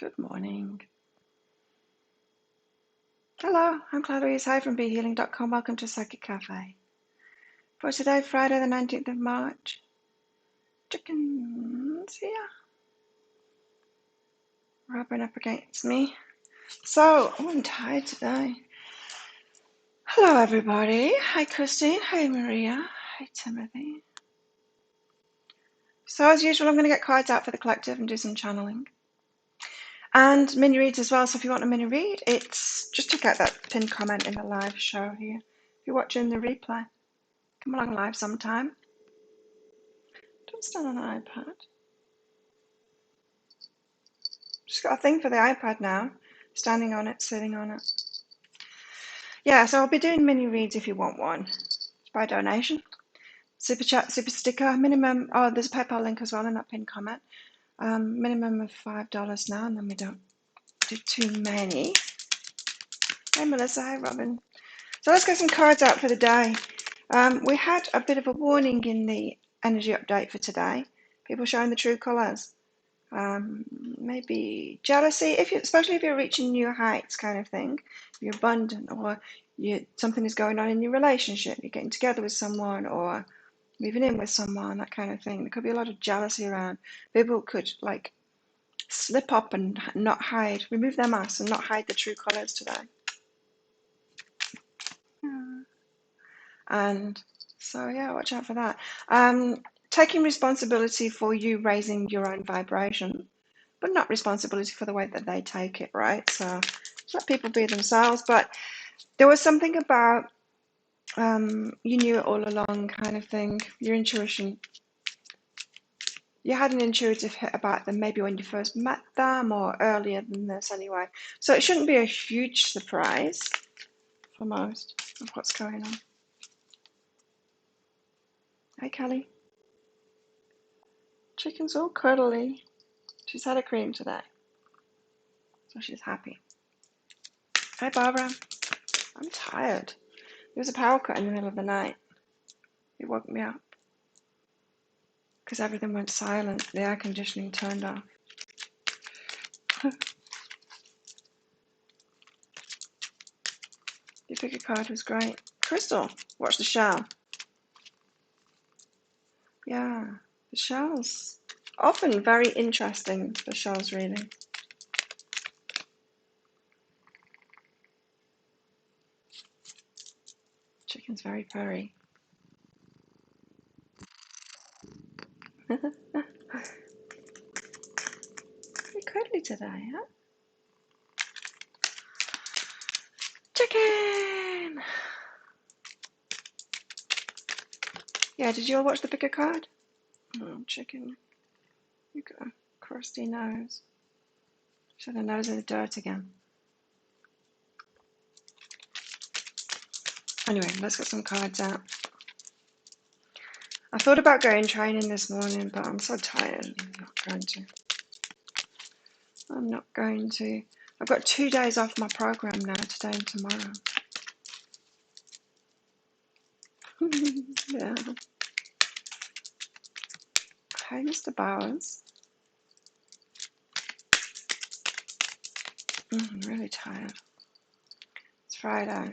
Good morning. Hello, I'm Clarice. Hi from BeHealing.com. Welcome to Psychic Cafe. For today, Friday the 19th of March. Chickens here. Rubbing up against me. So, I'm tired today. Hello, everybody. Hi, Christine. Hi, Maria. Hi, Timothy. So, as usual, I'm going to get cards out for the collective and do some channeling. And mini reads as well. So, if you want a mini read, it's just check out that pinned comment in the live show here. If you're watching the replay, come along live sometime. Don't stand on an iPad. Just got a thing for the iPad now. Standing on it, sitting on it. Yeah, so I'll be doing mini reads if you want one. It's by donation. Super chat, super sticker, minimum. Oh, there's a PayPal link as well in that pinned comment. Minimum of $5 now, and then we don't do too many. Hi, Melissa. Hi, Robin. So let's get some cards out for the day. We had a bit of a warning in the energy update for today. People showing the true colours. Maybe jealousy, especially if you're reaching new heights, kind of thing. You're abundant, or something is going on in your relationship. You're getting together with someone, or moving in with someone, that kind of thing. There could be a lot of jealousy around. People could like slip up and not hide, remove their masks and not hide the true colors today. And so yeah, watch out for that. Taking responsibility for you raising your own vibration, but not responsibility for the way that they take it, right? So let people be themselves. But there was something about you knew it all along, kind of thing. Your intuition. You had an intuitive hit about them maybe when you first met them, or earlier than this anyway. So it shouldn't be a huge surprise for most of what's going on. Hi, Kelly. Chicken's all cuddly. She's had a cream today, so she's happy. Hi, Barbara. I'm tired. There was a power cut in the middle of the night. It woke me up because everything went silent. The air conditioning turned off. Your pick a card was great. Crystal, watch the shell. Yeah, the shells. Often very interesting, the shells reading. Chicken's very purry. Very cuddly today, huh? Chicken! Yeah, did you all watch the pick a card? Oh, chicken. You got a crusty nose. Should have nose in the dirt again. Anyway, let's get some cards out. I thought about going training this morning, but I'm so tired. I'm not going to. I've got 2 days off my program now, today and tomorrow. Yeah. Hi, Mr. Bowers. I'm really tired. It's Friday.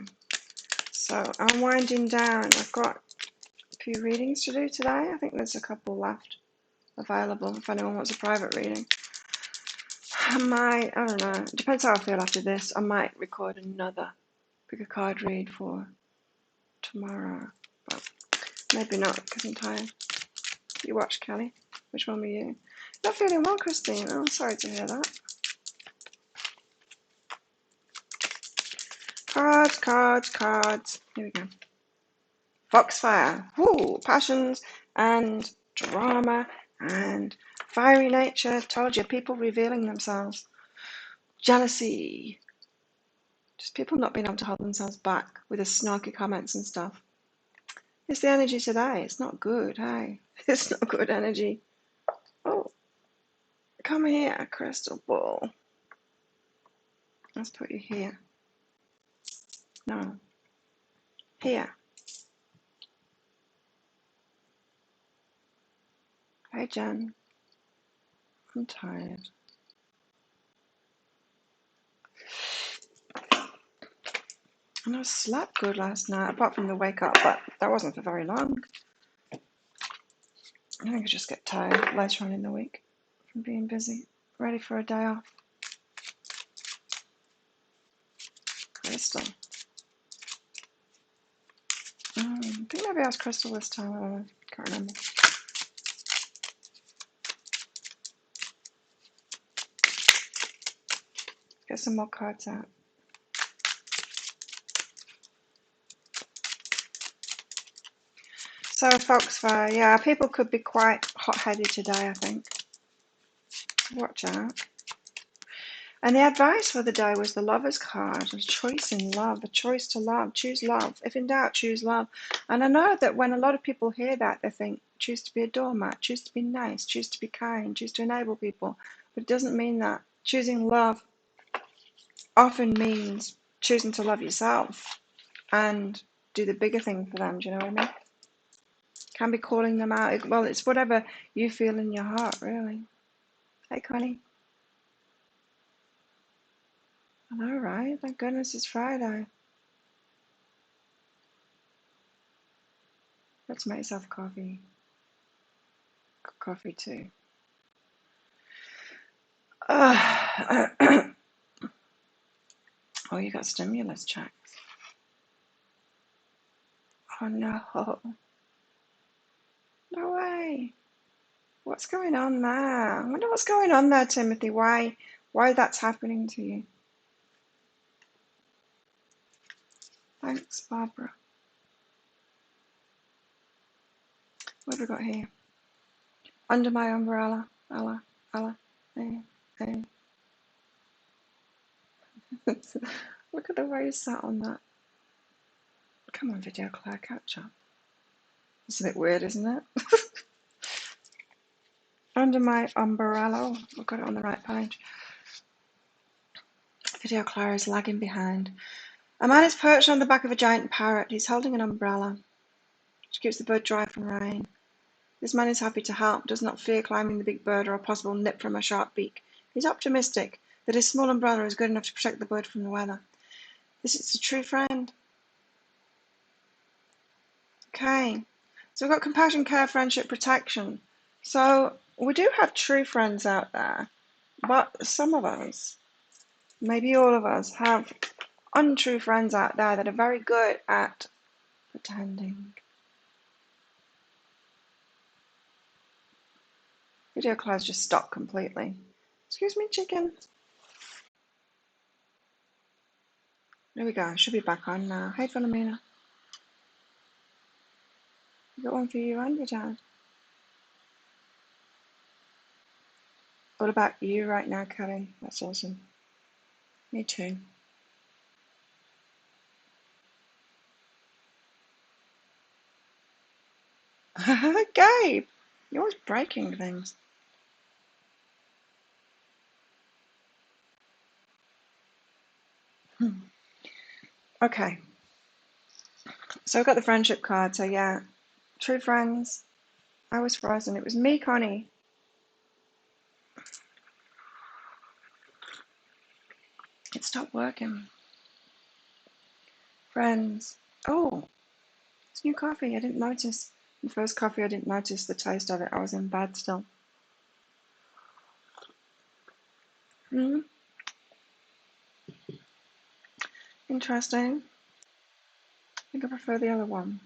So I'm winding down. I've got a few readings to do today. I think there's a couple left available if anyone wants a private reading. I don't know. It depends how I feel after this. I might record another pick a card read for tomorrow. But maybe not because I'm tired. You watched, Kelly? Which one were you? Not feeling well, Christine. Oh, sorry to hear that. Cards. Here we go. Foxfire. Woo! Passions and drama and fiery nature. Told you, people revealing themselves. Jealousy. Just people not being able to hold themselves back with the snarky comments and stuff. It's the energy today. It's not good, hey? It's not good energy. Oh, come here, crystal ball. Let's put you here. No. Here. Hey, Jen. I'm tired. And I slept good last night, apart from the wake up, but that wasn't for very long. I think I just get tired later on in the week from being busy, ready for a day off. Crystal. I think maybe I was Crystal this time. I don't know. Can't remember. Get some more cards out. So Foxfire, yeah, people could be quite hot-headed today, I think. Watch out. And the advice for the day was the Lover's card, a choice in love, a choice to love. Choose love. If in doubt, choose love. And I know that when a lot of people hear that, they think, choose to be a doormat, choose to be nice, choose to be kind, choose to enable people. But it doesn't mean that. Choosing love often means choosing to love yourself and do the bigger thing for them. Do you know what I mean? Can be calling them out. Well, it's whatever you feel in your heart, really. Hey, Connie. I know, right? Thank goodness it's Friday. Let's make yourself coffee. Coffee too. Oh, you got stimulus checks. Oh no. No way. What's going on there? I wonder what's going on there, Timothy. Why that's happening to you? Thanks, Barbara. What have we got here? Under my umbrella. Ella. Hey. Look at the way you sat on that. Come on, video, Claire, catch up. It's a bit weird, isn't it? Under my umbrella. Oh, I've got it on the right page. Video Claire is lagging behind. A man is perched on the back of a giant parrot. He's holding an umbrella, which keeps the bird dry from rain. This man is happy to help, does not fear climbing the big bird or a possible nip from a sharp beak. He's optimistic that his small umbrella is good enough to protect the bird from the weather. This is a true friend. Okay, so we've got compassion, care, friendship, protection. So we do have true friends out there, but some of us, maybe all of us, have untrue friends out there that are very good at pretending. Video Claire's just stopped completely. Excuse me, chicken. There we go. Should be back on now. Hey, Philomena. Got one for you and your dad. What about you right now, Kelly? That's awesome. Me too. Gabe, you're always breaking things. Okay. So I've got the friendship card. So yeah, true friends. I was frozen. It was me, Connie. It stopped working. Friends. Oh, it's new coffee. I didn't notice. The first coffee, I didn't notice the taste of it. I was in bed still. Interesting. I think I prefer the other one.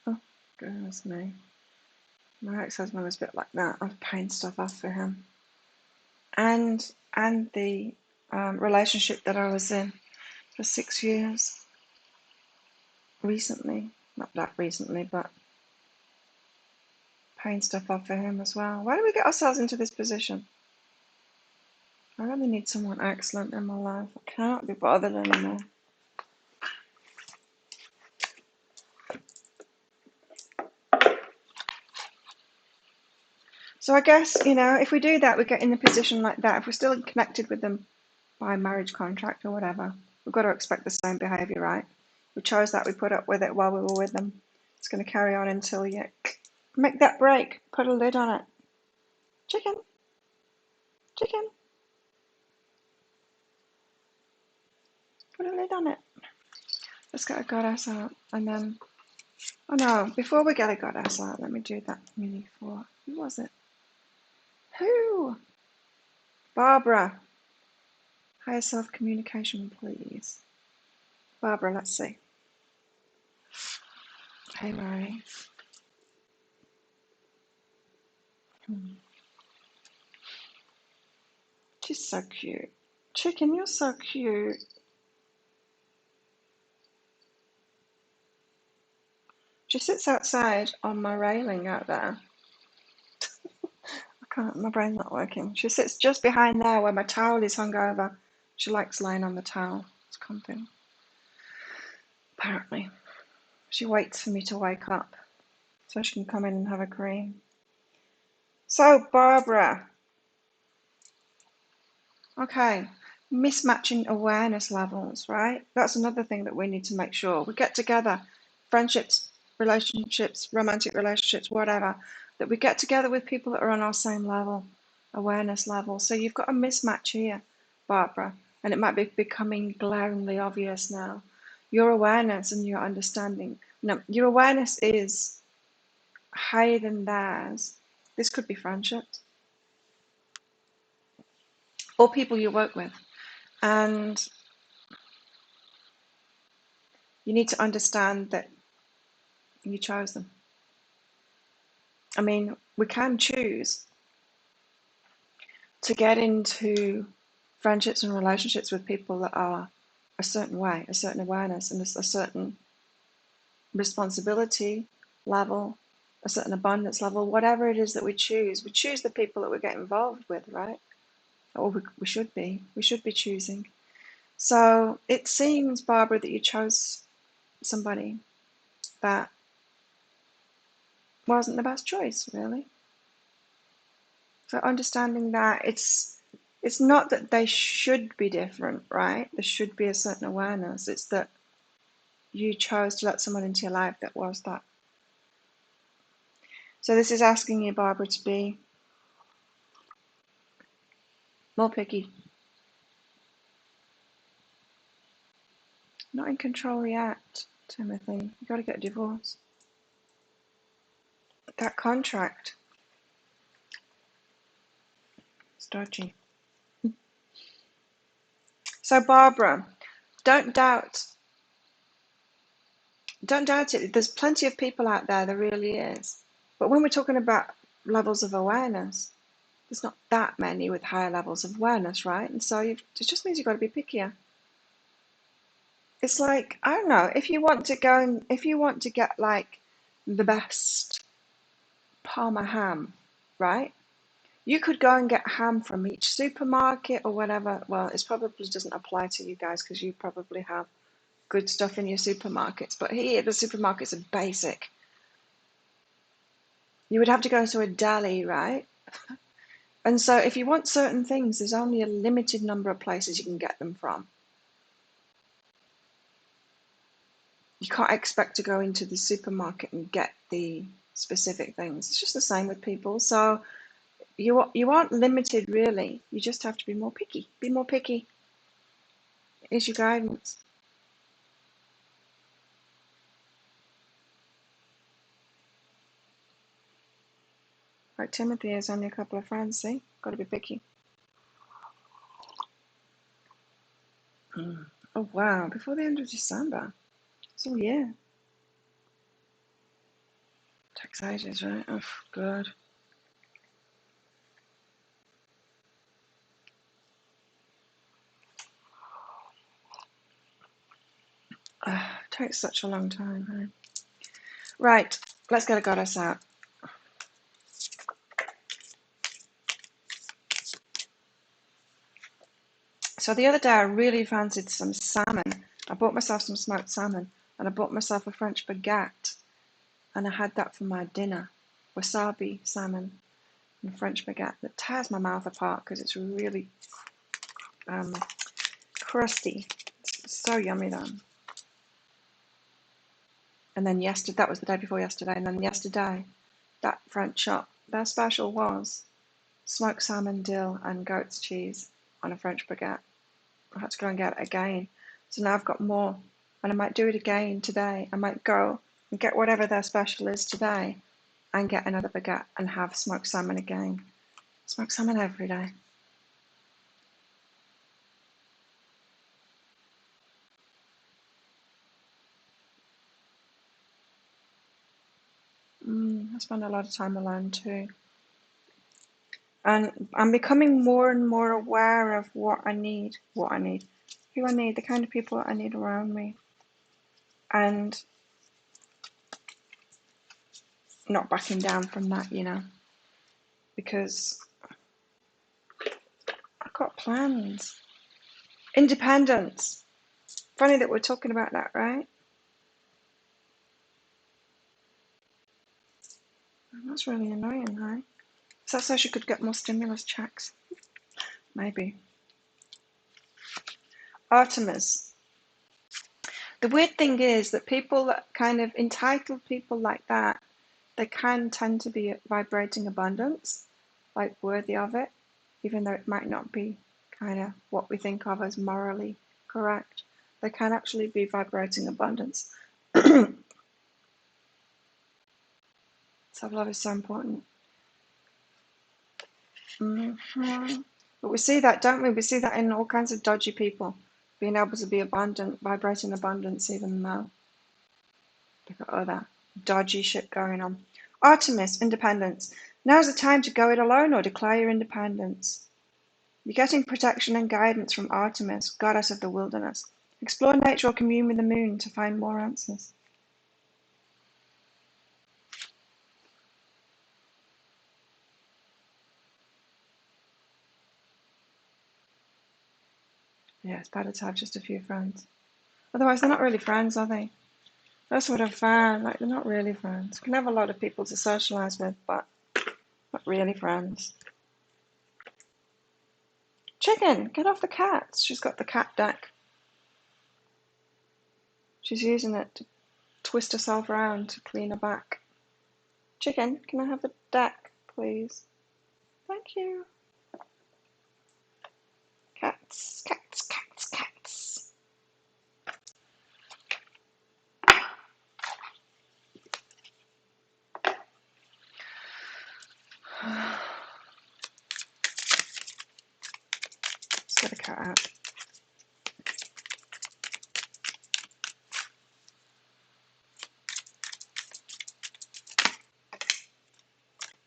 Oh, goodness me. My ex-husband was a bit like that. I was paying stuff off for him. And the relationship that I was in for 6 years. Recently. Not that recently, but paying stuff off for him as well. Why do we get ourselves into this position? I really need someone excellent in my life. I cannot be bothered anymore. So I guess, if we do that, we get in a position like that. If we're still connected with them by marriage contract or whatever, we've got to expect the same behaviour, right? We chose that, we put up with it while we were with them. It's going to carry on until you make that break, put a lid on it. Chicken. Chicken. Put a lid on it. Let's get a goddess out. And then, oh no, before we get a goddess out, let me do that mini for, who was it? Who? Barbara. Higher self communication, please. Barbara, let's see. Hey, Mary. She's so cute. Chicken, you're so cute. She sits outside on my railing out there. I can't, my brain's not working. She sits just behind there where my towel is hung over. She likes lying on the towel. It's comfy. Apparently. She waits for me to wake up so she can come in and have a cream. So, Barbara. Okay. Mismatching awareness levels, right? That's another thing that we need to make sure. We get together, friendships, relationships, romantic relationships, whatever, that we get together with people that are on our same level, awareness level. So you've got a mismatch here, Barbara, and it might be becoming glaringly obvious now. Your awareness and your understanding. No, your awareness is higher than theirs. This could be friendships or people you work with. And you need to understand that you chose them. I mean, we can choose to get into friendships and relationships with people that are a certain way, a certain awareness, and a certain responsibility level, a certain abundance level, whatever it is that we choose. We choose the people that we get involved with, right? Or we should be. We should be choosing. So it seems, Barbara, that you chose somebody that wasn't the best choice, really. So understanding that it's not that they should be different, right? There should be a certain awareness. It's that you chose to let someone into your life that was that. So this is asking you, Barbara, to be more picky. Not in control yet, Timothy. You've got to get a divorce. That contract is dodgy. So Barbara, don't doubt it. There's plenty of people out there really is. But when we're talking about levels of awareness, there's not that many with higher levels of awareness, right? And so it just means you've got to be pickier. It's like, I don't know, if you want to get like the best Parma ham, right? You could go and get ham from each supermarket or whatever. Well, it probably doesn't apply to you guys because you probably have good stuff in your supermarkets. But here, the supermarkets are basic. You would have to go to a deli, right? And so if you want certain things, there's only a limited number of places you can get them from. You can't expect to go into the supermarket and get the specific things. It's just the same with people. So you aren't limited, really. You just have to be more picky. Be more picky is your guidance. Like Timothy has only a couple of friends, see? Got to be picky. Oh, wow. Before the end of December. It's all year. Takes ages, right? Oh, God. Takes such a long time, right? Right. Let's get a goddess out. So the other day I really fancied some salmon. I bought myself some smoked salmon and I bought myself a French baguette and I had that for my dinner. Wasabi salmon and French baguette that tears my mouth apart because it's really crusty. It's so yummy though. And then yesterday, that was the day before yesterday, and then yesterday, that French shop, their special was smoked salmon, dill, and goat's cheese on a French baguette. I had to go and get it again. So now I've got more, and I might do it again today. I might go and get whatever their special is today and get another baguette and have smoked salmon again. Smoked salmon every day. I spend a lot of time alone too. And I'm becoming more and more aware of what I need, who I need, the kind of people I need around me. And not backing down from that, because I've got plans. Independence. Funny that we're talking about that, right? That's really annoying, right? So that's how she could get more stimulus checks. Maybe. Artemis. The weird thing is that people that kind of entitled people like that, they can tend to be vibrating abundance, like worthy of it, even though it might not be kind of what we think of as morally correct. They can actually be vibrating abundance. Self-love is so important. But we see that, don't we? We see that in all kinds of dodgy people, being able to be abundant, vibrating abundance, even though they've got all that dodgy shit going on. Artemis, independence. Now's the time to go it alone or declare your independence. You're getting protection and guidance from Artemis, goddess of the wilderness. Explore nature or commune with the moon to find more answers. Yeah, it's better to have just a few friends. Otherwise, they're not really friends, are they? That's what I've found. Like, they're not really friends. You can have a lot of people to socialize with, but not really friends. Chicken, get off the cat. She's got the cat deck. She's using it to twist herself around to clean her back. Chicken, can I have the deck, please? Thank you. Cats, cats, cats, cats. Let's get a cat out.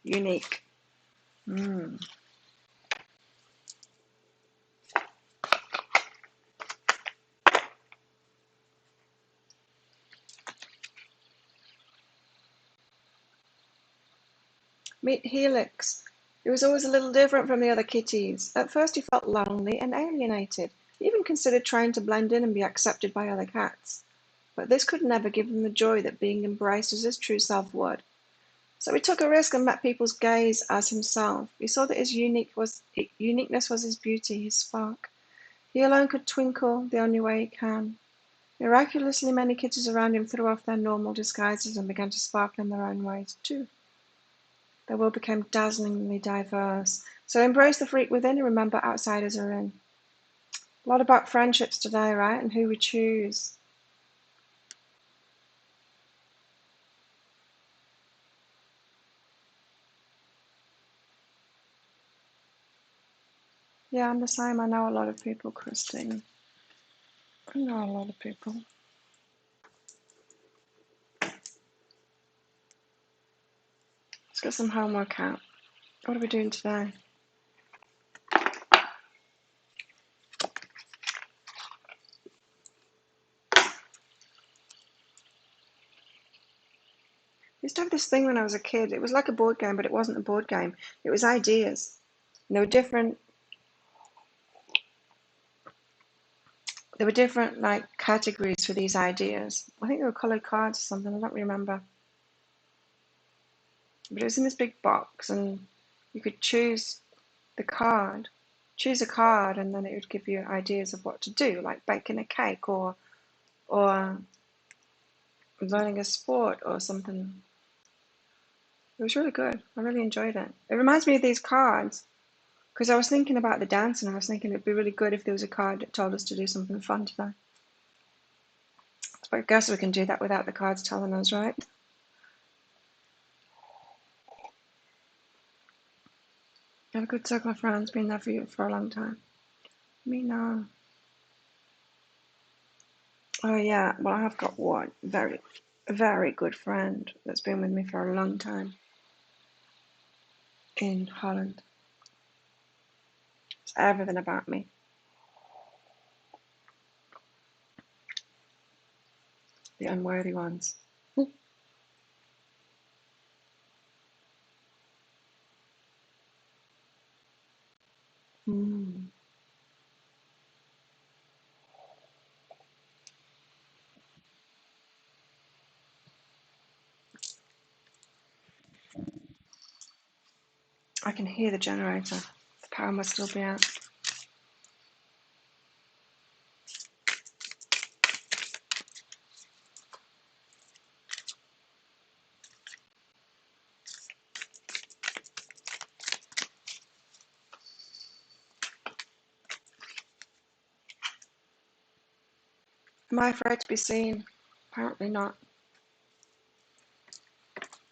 Unique. Meet Helix. He was always a little different from the other kitties. At first he felt lonely and alienated. He even considered trying to blend in and be accepted by other cats. But this could never give him the joy that being embraced as his true self would. So he took a risk and met people's gaze as himself. He saw that his uniqueness was his beauty, his spark. He alone could twinkle the only way he can. Miraculously, many kitties around him threw off their normal disguises and began to sparkle in their own ways too. Their world became dazzlingly diverse. So embrace the freak within and remember outsiders are in. A lot about friendships today, right? And who we choose. Yeah, I'm the same. I know a lot of people, Christine. I know a lot of people. Let's get some homework out. What are we doing today? I used to have this thing when I was a kid. It was like a board game, but it wasn't a board game. It was ideas. And there were different like categories for these ideas. I think they were colored cards or something. I don't remember. But it was in this big box, and you could choose a card, and then it would give you ideas of what to do, like baking a cake or learning a sport or something. It was really good. I really enjoyed it. It reminds me of these cards Because I was thinking about the dance, and I was thinking it'd be really good if there was a card that told us to do something fun today. But I guess we can do that without the cards telling us, right? You have a good circle of friends, been there for you for a long time. Me, no. Oh yeah, well I have got one very, very good friend that's been with me for a long time in Holland. It's everything about me. The unworthy ones. Mm. I can hear the generator. The power must still be out. Am I afraid to be seen? Apparently not.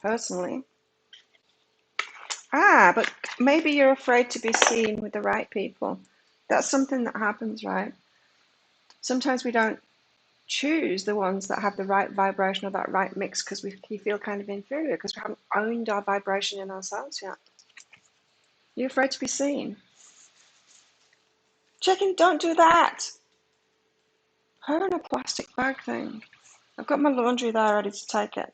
Personally. But maybe you're afraid to be seen with the right people. That's something that happens, right? Sometimes we don't choose the ones that have the right vibration or that right mix because we feel kind of inferior because we haven't owned our vibration in ourselves yet. You're afraid to be seen. Chicken, don't do that. Her in a plastic bag thing. I've got my laundry there ready to take it.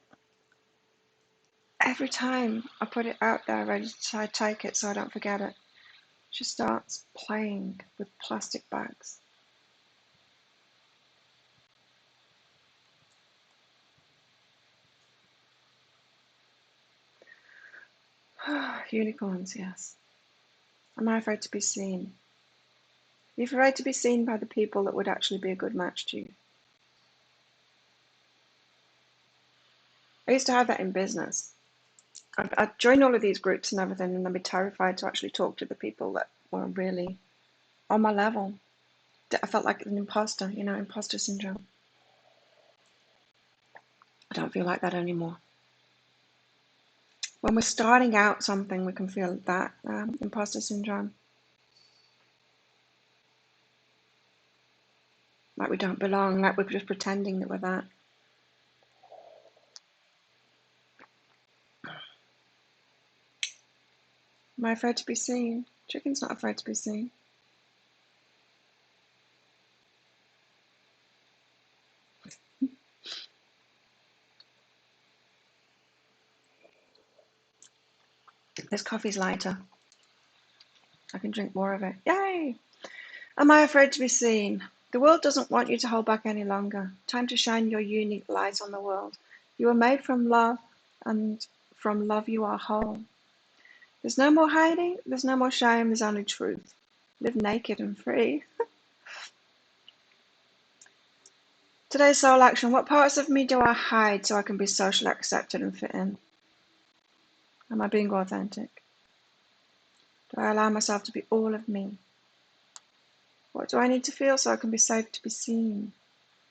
Every time I put it out there ready to take it so I don't forget it, she starts playing with plastic bags. Unicorns, yes. Am I afraid to be seen? You're afraid to be seen by the people that would actually be a good match to you. I used to have that in business. I'd join all of these groups and everything, and I'd be terrified to actually talk to the people that were really on my level. I felt like an imposter, imposter syndrome. I don't feel like that anymore. When we're starting out something, we can feel that imposter syndrome. Like we don't belong, like we're just pretending that we're that. Am I afraid to be seen? Chicken's not afraid to be seen. This coffee's lighter. I can drink more of it. Yay! Am I afraid to be seen? The world doesn't want you to hold back any longer. Time to shine your unique light on the world. You are made from love, and from love you are whole. There's no more hiding, there's no more shame, there's only truth. Live naked and free. Today's soul action. What parts of me do I hide so I can be socially accepted and fit in? Am I being authentic? Do I allow myself to be all of me? What do I need to feel so I can be safe to be seen?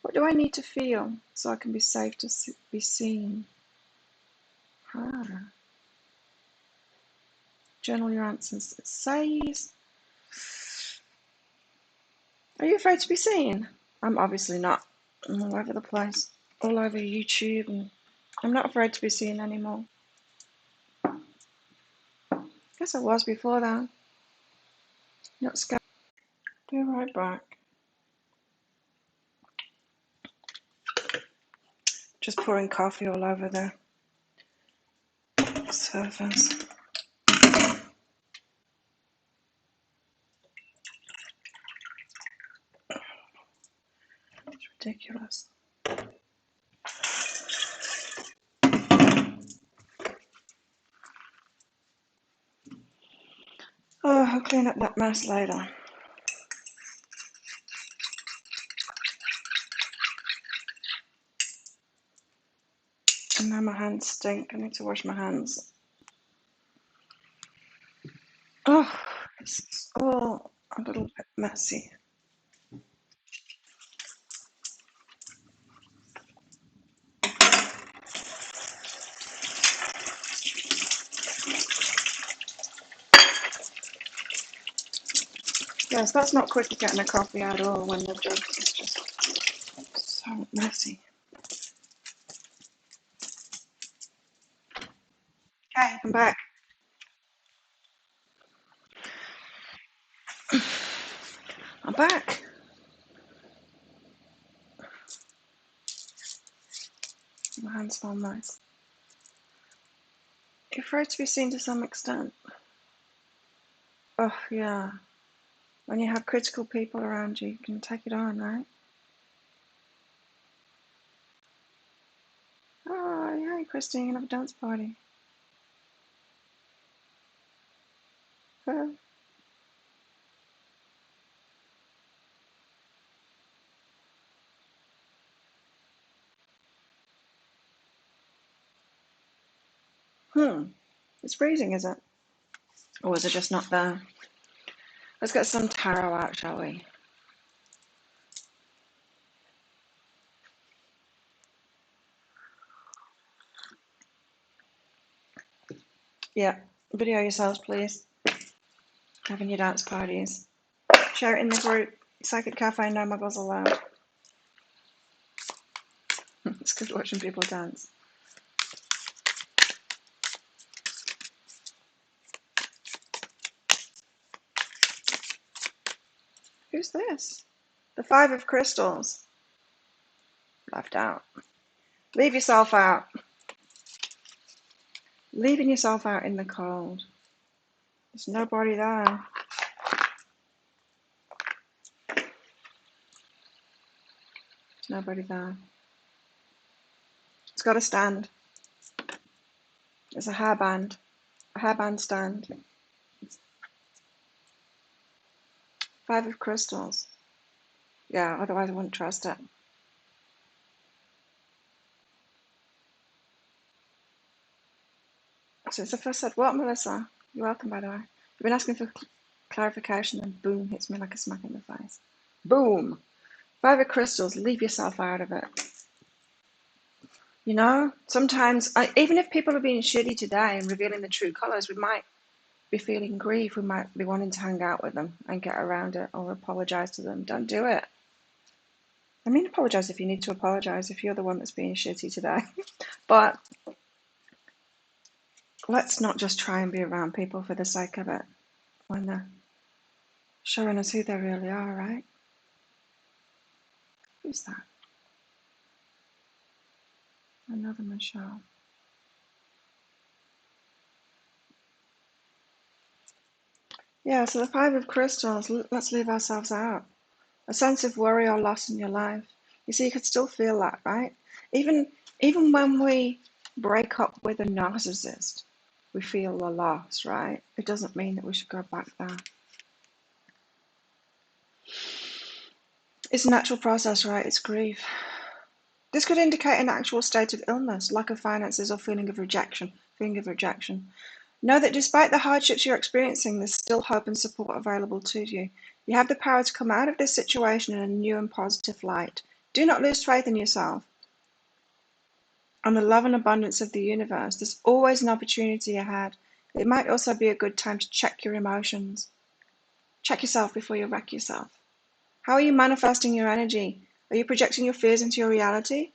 What do I need to feel so I can be safe to be seen? Journal your answers. It says, are you afraid to be seen? I'm obviously not. I'm all over the place. All over YouTube. And I'm not afraid to be seen anymore. I guess I was before that. Not scared. Be right back. Just pouring coffee all over the surface. It's ridiculous. Oh, I'll clean up that mess later. And now my hands stink. I need to wash my hands. Oh, This is all a little bit messy. Yes, that's not quick at getting a coffee at all when the jug is just so messy. Okay, I'm back. I'm back. My hands smell nice. You're afraid to be seen to some extent. Oh, yeah. When you have critical people around you, you can take it on, right? Oh, yeah, Christine, have a dance party. It's freezing, is it? Or is it just not there? Let's get some taro out, shall we? Yeah, video yourselves, please. Having your dance parties. Share it in the group. Psychic Cafe, no muggles allowed. It's good watching people dance. Who's this? The Five of Crystals. Left out. Leave yourself out. Leaving yourself out in the cold. There's nobody there. There's nobody there. It's got a stand. It's a hairband. A hairband stand. Five of Crystals. Yeah, otherwise I wouldn't trust it. So it's the first said, what, Melissa? You're welcome, by the way. You've been asking for clarification and boom, hits me like a smack in the face. Boom! Five of Crystals, leave yourself out of it. You know, sometimes, even if people are being shitty today and revealing the true colours, we might be feeling grief. We might be wanting to hang out with them and get around it or apologise to them. Don't do it. I mean, apologise if you need to apologise if you're the one that's being shitty today. But let's not just try and be around people for the sake of it when they're showing us who they really are, right? Who's that? Another Michelle. Yeah, so the Five of Crystals, let's leave ourselves out. A sense of worry or loss in your life. You see, you could still feel that, right? Even even when we break up with a narcissist, we feel the loss, right? It doesn't mean that we should go back there. It's a natural process, right? It's grief. This could indicate an actual state of illness, lack of finances, or feeling of rejection. Know that despite the hardships you're experiencing, there's still hope and support available to you. You have the power to come out of this situation in a new and positive light. Do not lose faith in yourself and the love and abundance of the universe. There's always an opportunity ahead. It might also be a good time to check your emotions. Check yourself before you wreck yourself. How are you manifesting your energy? Are you projecting your fears into your reality?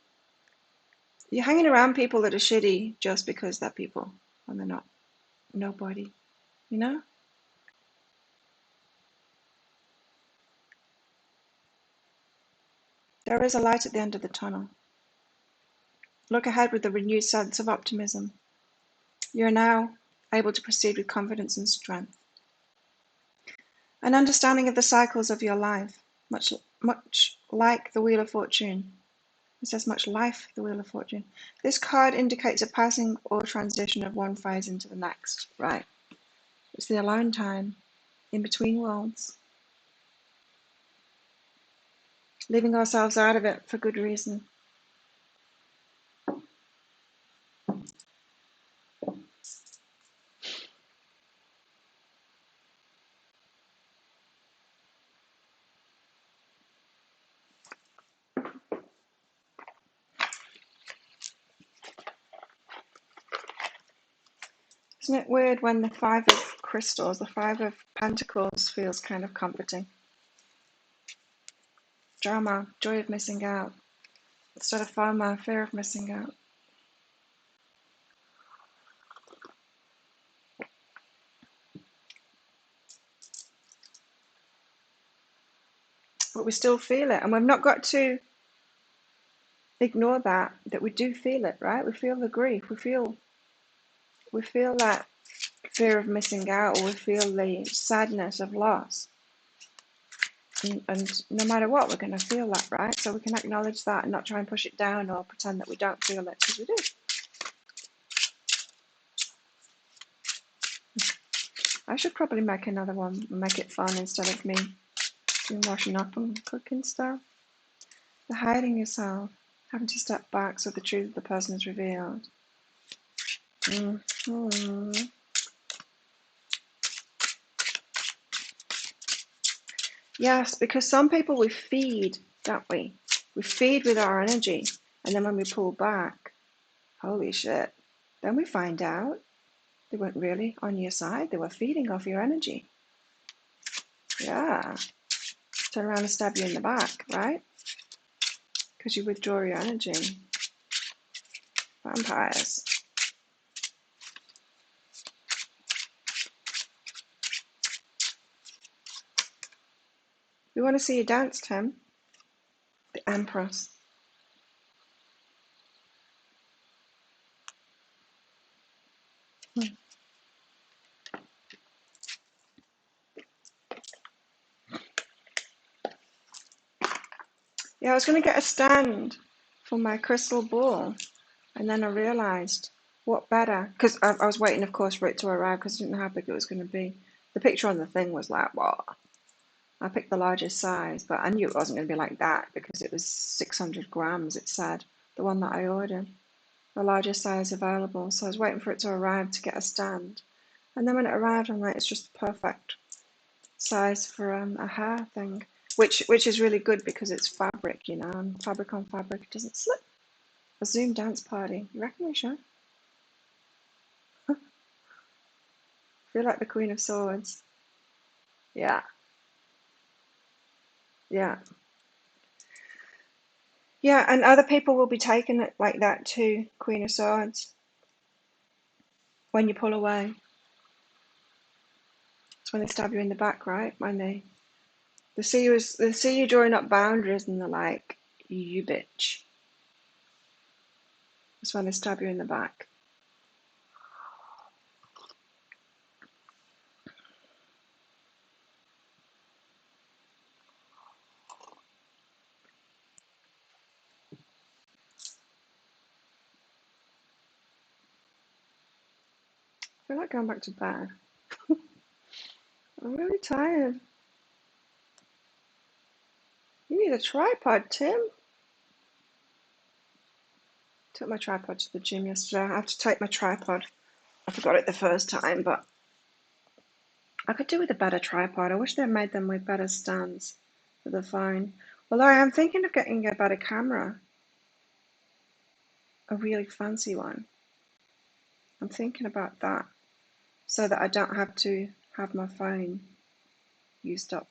You're hanging around people that are shitty just because they're people and they're not nobody, you know? There is a light at the end of the tunnel. Look ahead with a renewed sense of optimism. You are now able to proceed with confidence and strength. An understanding of the cycles of your life, much like the Wheel of Fortune. It says much like the Wheel of Fortune. This card indicates a passing or transition of one phase into the next. Right. It's the alone time, in between worlds. Leaving ourselves out of it for good reason. Isn't it weird when the Five of Crystals, the Five of Pentacles feels kind of comforting? Drama, joy of missing out. Instead of FOMO, fear of missing out. But we still feel it. And we've not got to ignore that we do feel it, right? We feel the grief. We feel that fear of missing out, or we feel the sadness of loss. And no matter what, we're going to feel that, right? So we can acknowledge that and not try and push it down or pretend that we don't feel it, because we do. I should probably make another one and make it fun instead of me doing washing up and cooking stuff. The hiding yourself, having to step back so the truth of the person is revealed. Yes, because some people we feed, don't we? We feed with our energy, and then when we pull back, holy shit, then we find out they weren't really on your side. They were feeding off your energy. Yeah. Turn around and stab you in the back, right? Because you withdraw your energy. Vampires. We want to see you dance, Tim. The Empress. Yeah, I was going to get a stand for my crystal ball, and then I realised what better, because I was waiting, of course, for it to arrive because I didn't know how big it was going to be. The picture on the thing was like, what? I picked the largest size, but I knew it wasn't going to be like that because it was 600 grams, it said, the one that I ordered, the largest size available. So I was waiting for it to arrive to get a stand. And then when it arrived, I'm like, it's just the perfect size for a hair thing, which is really good because it's fabric, you know, and fabric on fabric, it doesn't slip. A Zoom dance party. You reckon we should? Feel like the Queen of Swords. Yeah, yeah. Yeah, and other people will be taking it like that too, Queen of Swords, when you pull away. It's when they stab you in the back, right? When they see you drawing up boundaries and they're like, you bitch. It's when they stab you in the back. I feel like going back to bed. I'm really tired. You need a tripod, Tim. Took my tripod to the gym yesterday. I have to take my tripod. I forgot it the first time, but I could do with a better tripod. I wish they made them with better stands for the phone. Although I am thinking of getting a better camera, a really fancy one. I'm thinking about that so that I don't have to have my phone used up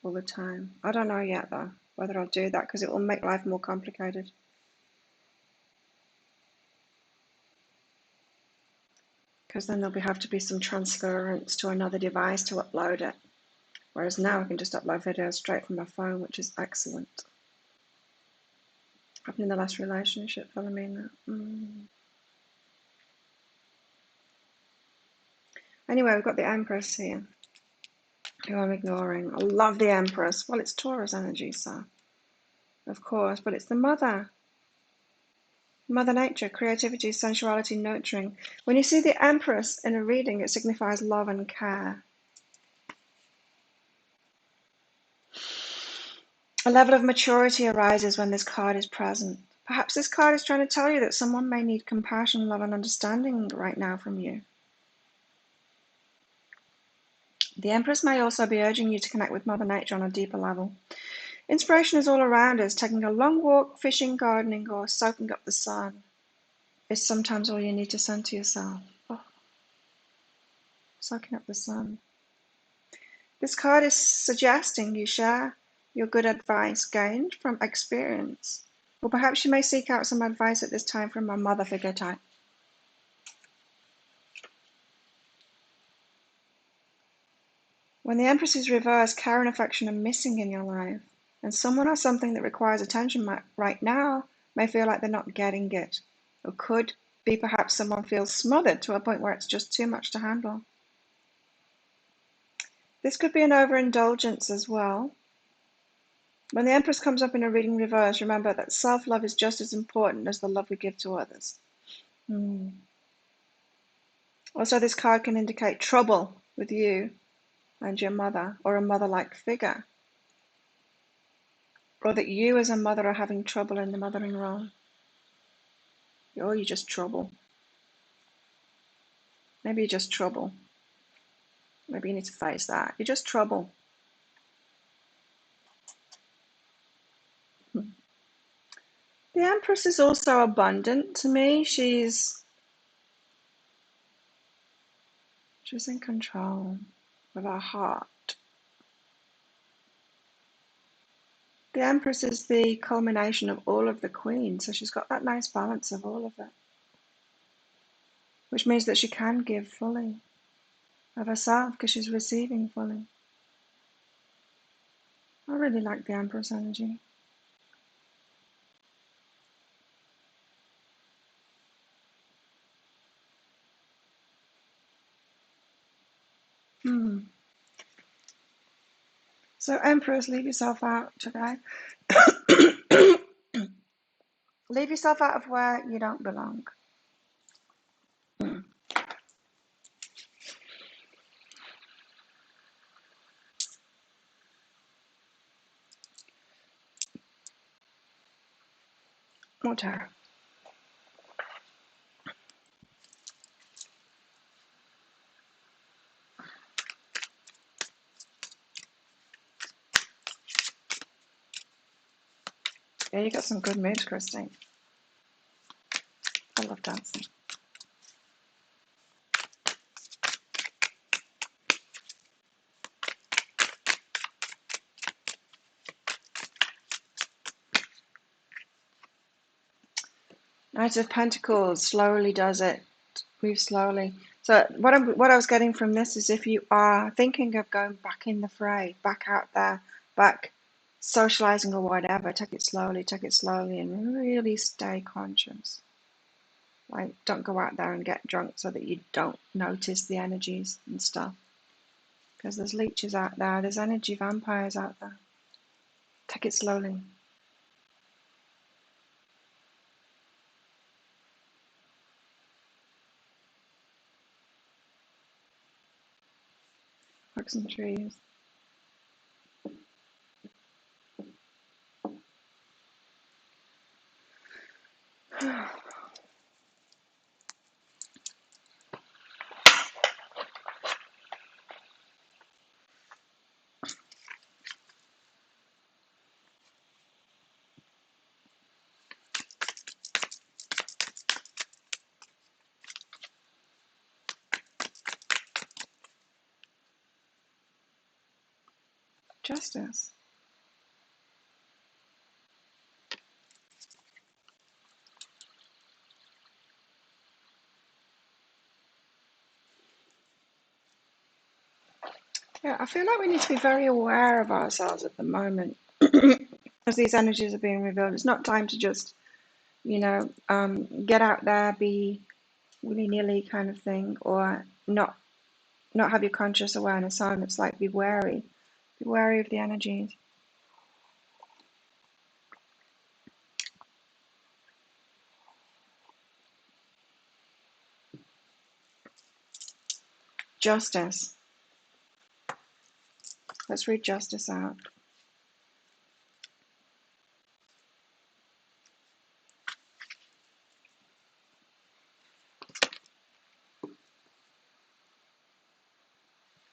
all the time. I don't know yet though whether I'll do that because it will make life more complicated. Because then there'll have to be some transference to another device to upload it. Whereas now I can just upload videos straight from my phone, which is excellent. Happened in the last relationship, I mean. Anyway, we've got the Empress here, who I'm ignoring. I love the Empress. Well, it's Taurus energy, so of course, but it's the mother. Mother Nature, creativity, sensuality, nurturing. When you see the Empress in a reading, it signifies love and care. A level of maturity arises when this card is present. Perhaps this card is trying to tell you that someone may need compassion, love, and understanding right now from you. The Empress may also be urging you to connect with Mother Nature on a deeper level. Inspiration is all around us. Taking a long walk, fishing, gardening, or soaking up the sun is sometimes all you need to send to yourself. Oh, soaking up the sun. This card is suggesting you share your good advice gained from experience. Or perhaps you may seek out some advice at this time from a mother figure type. When the Empress is reversed, care and affection are missing in your life. And someone or something that requires attention right now may feel like they're not getting it. Or could be perhaps someone feels smothered to a point where it's just too much to handle. This could be an overindulgence as well. When the Empress comes up in a reading reverse, remember that self-love is just as important as the love we give to others. Also, this card can indicate trouble with you and your mother, or a mother-like figure. Or that you as a mother are having trouble in the mothering role. Or you're just trouble. Maybe you're just trouble. Maybe you need to face that. You're just trouble. The Empress is also abundant to me. She's in control of her heart. The Empress is the culmination of all of the queens, so she's got that nice balance of all of it. Which means that she can give fully of herself because she's receiving fully. I really like the Empress energy. So Empress, leave yourself out today. Leave yourself out of where you don't belong. Water. Yeah, you got some good moves, Christine. I love dancing. Knight of Pentacles slowly does it. Move slowly. So what I was getting from this is if you are thinking of going back in the fray, back out there, back socializing or whatever, take it slowly and really stay conscious. Like, don't go out there and get drunk so that you don't notice the energies and stuff. Because there's leeches out there, there's energy vampires out there. Take it slowly. Hug some trees. Justice. Yeah, I feel like we need to be very aware of ourselves at the moment as these energies are being revealed. It's not time to just, get out there, be willy-nilly kind of thing, or not have your conscious awareness on. It's like be wary of the energies. Justice. Let's read justice out.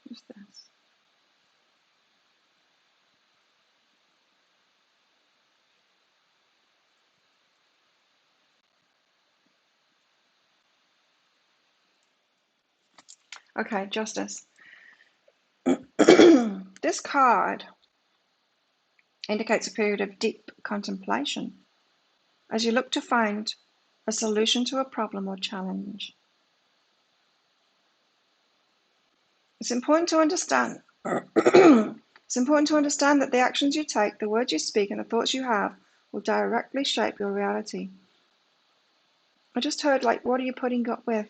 Who's this? Okay, justice. This card indicates a period of deep contemplation as you look to find a solution to a problem or challenge. It's important to understand it's important to understand that the actions you take, the words you speak, and the thoughts you have will directly shape your reality. I just heard, like, what are you putting up with?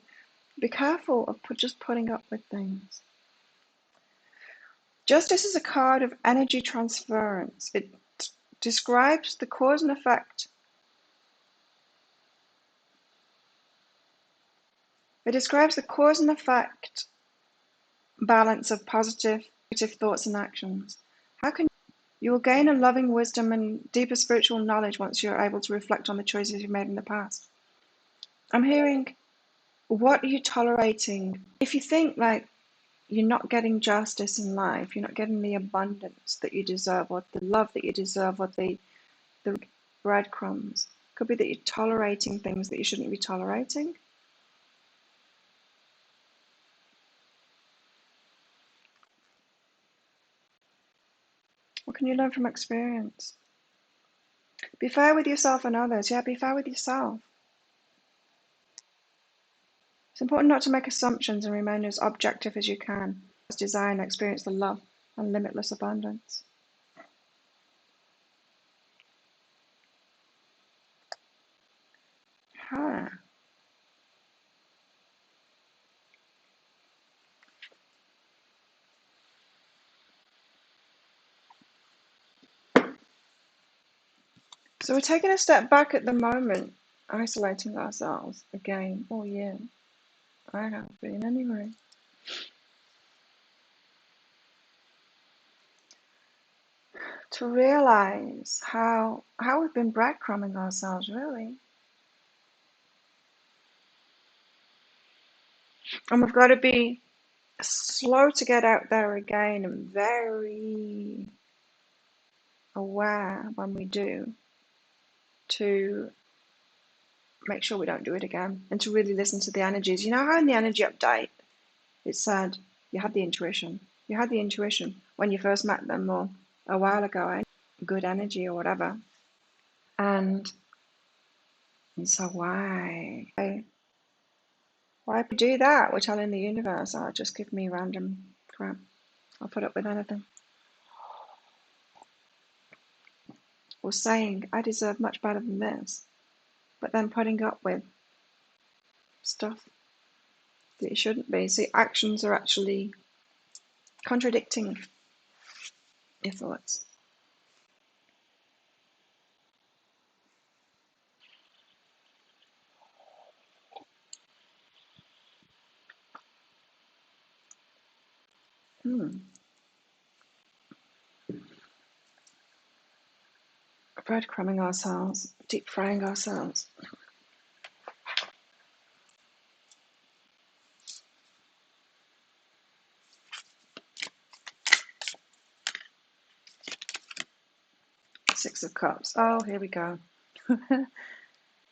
Be careful of just putting up with things. Justice is a card of energy transference. It describes the cause and effect. It describes the cause and effect balance of positive, negative thoughts and actions. How can you will gain a loving wisdom and deeper spiritual knowledge once you're able to reflect on the choices you've made in the past. I'm hearing, what are you tolerating? If you think like you're not getting justice in life, you're not getting the abundance that you deserve, or the love that you deserve, or the breadcrumbs, could be that you're tolerating things that you shouldn't be tolerating. What can you learn from experience? Be fair with yourself and others. Yeah, be fair with yourself. It's important not to make assumptions and remain as objective as you can. Desire and experience the love and limitless abundance. Huh. So we're taking a step back at the moment, isolating ourselves again. Oh yeah, I have been anyway. To realize how we've been breadcrumbing ourselves, really. And we've got to be slow to get out there again and very aware when we do, to make sure we don't do it again, and to really listen to the energies. You know how in the energy update it said you had the intuition. You had the intuition when you first met them, or a while ago, good energy or whatever. And so why do that? We're telling the universe, oh, just give me random crap. I'll put up with anything. Or saying I deserve much better than this, but then putting up with stuff that it shouldn't be. So actions are actually contradicting your thoughts. Breadcrumbing ourselves, deep frying ourselves. Six of Cups. Oh, here we go.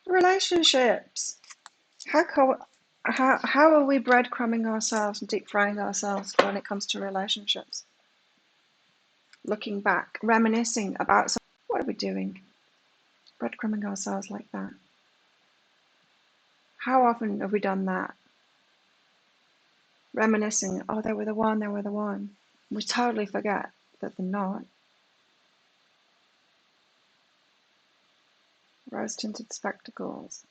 Relationships. How are we breadcrumbing ourselves and deep frying ourselves when it comes to relationships? Looking back, reminiscing about what are we doing? Breadcrumbing ourselves like that. How often have we done that? Reminiscing, oh, they were the one, they were the one. We totally forget that they're not. Rose-tinted spectacles.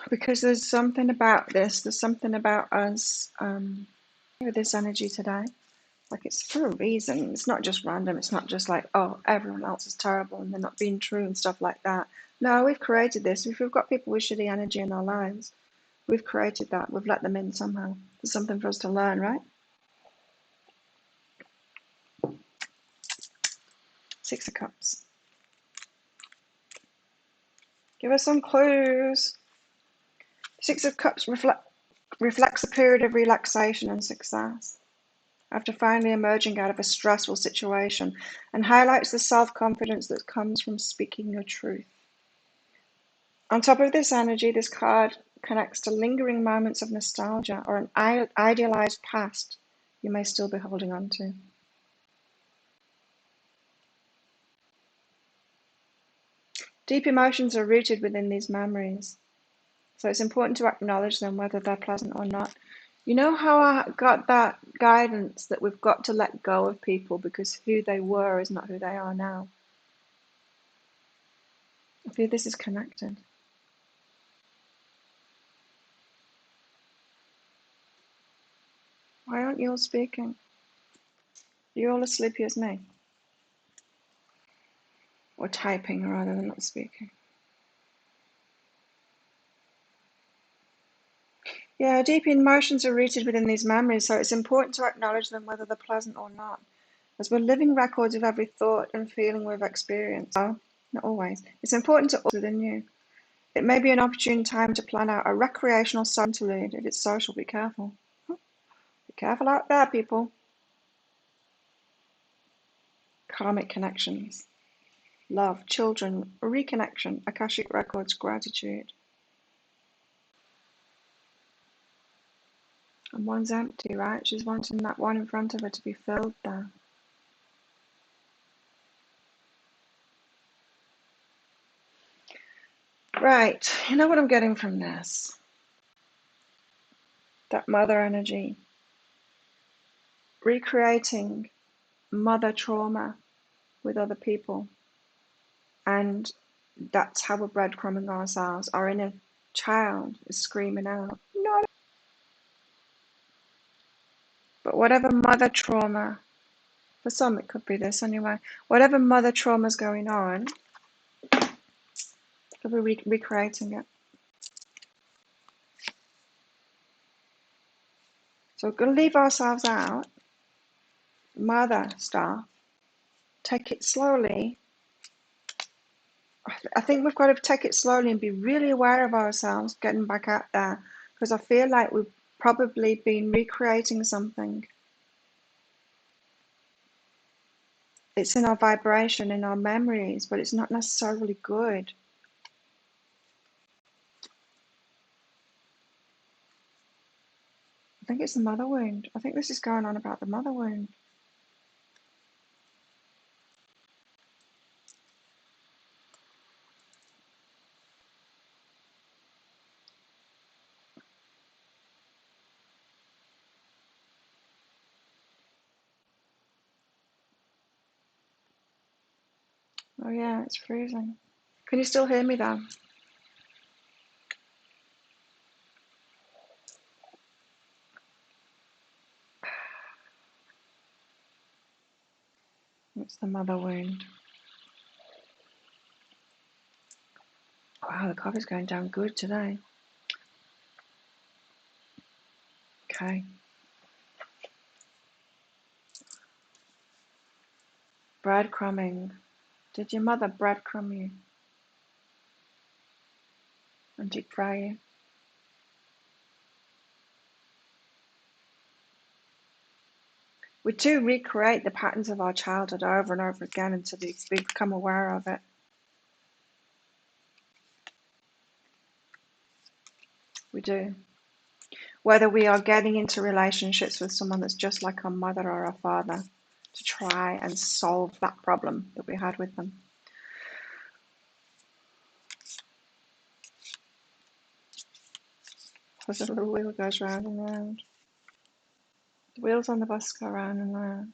Because there's something about this, there's something about us with this energy today. Like, it's for a reason. It's not just random. It's not just like, oh, everyone else is terrible and they're not being true and stuff like that. No, we've created this. If we've got people with shitty energy in our lives, we've created that. We've let them in somehow. There's something for us to learn, right? Six of Cups. Give us some clues. Six of Cups reflects a period of relaxation and success after finally emerging out of a stressful situation, and highlights the self-confidence that comes from speaking your truth. On top of this energy, this card connects to lingering moments of nostalgia or an idealized past you may still be holding on to. Deep emotions are rooted within these memories, so it's important to acknowledge them, whether they're pleasant or not. You know how I got that guidance that we've got to let go of people because who they were is not who they are now? I feel this is connected. Why aren't you all speaking? You're all as sleepy as me. Or typing rather than not speaking. Yeah, deep emotions are rooted within these memories, so it's important to acknowledge them, whether they're pleasant or not, as we're living records of every thought and feeling we've experienced. So, not always. It's important to also within you. It may be an opportune time to plan out a recreational interlude. If it's social, be careful. Be careful out there, people. Karmic connections. Love, children, reconnection, Akashic records, gratitude. And one's empty, right? She's wanting that one in front of her to be filled there. Right, you know what I'm getting from this? That mother energy. Recreating mother trauma with other people. And that's how we're breadcrumbing ourselves. Our inner child is screaming out, no. But whatever mother trauma, for some it could be this anyway, whatever mother trauma is going on, we'll be recreating it. So we're going to leave ourselves out, mother stuff, take it slowly. I think we've got to take it slowly and be really aware of ourselves getting back out there, because I feel like we've probably been recreating something. It's in our vibration, in our memories, but it's not necessarily good. I think it's the mother wound. I think this is going on about the mother wound. Oh yeah, it's freezing. Can you still hear me though? It's the mother wound. Wow, the coffee's going down good today. Okay. Breadcrumbing. Did your mother breadcrumb you and deep fry you? We do recreate the patterns of our childhood over and over again until we become aware of it. We do. Whether we are getting into relationships with someone that's just like our mother or our father, to try and solve that problem that we had with them. There's a little wheel goes round and round. The wheels on the bus go round and round.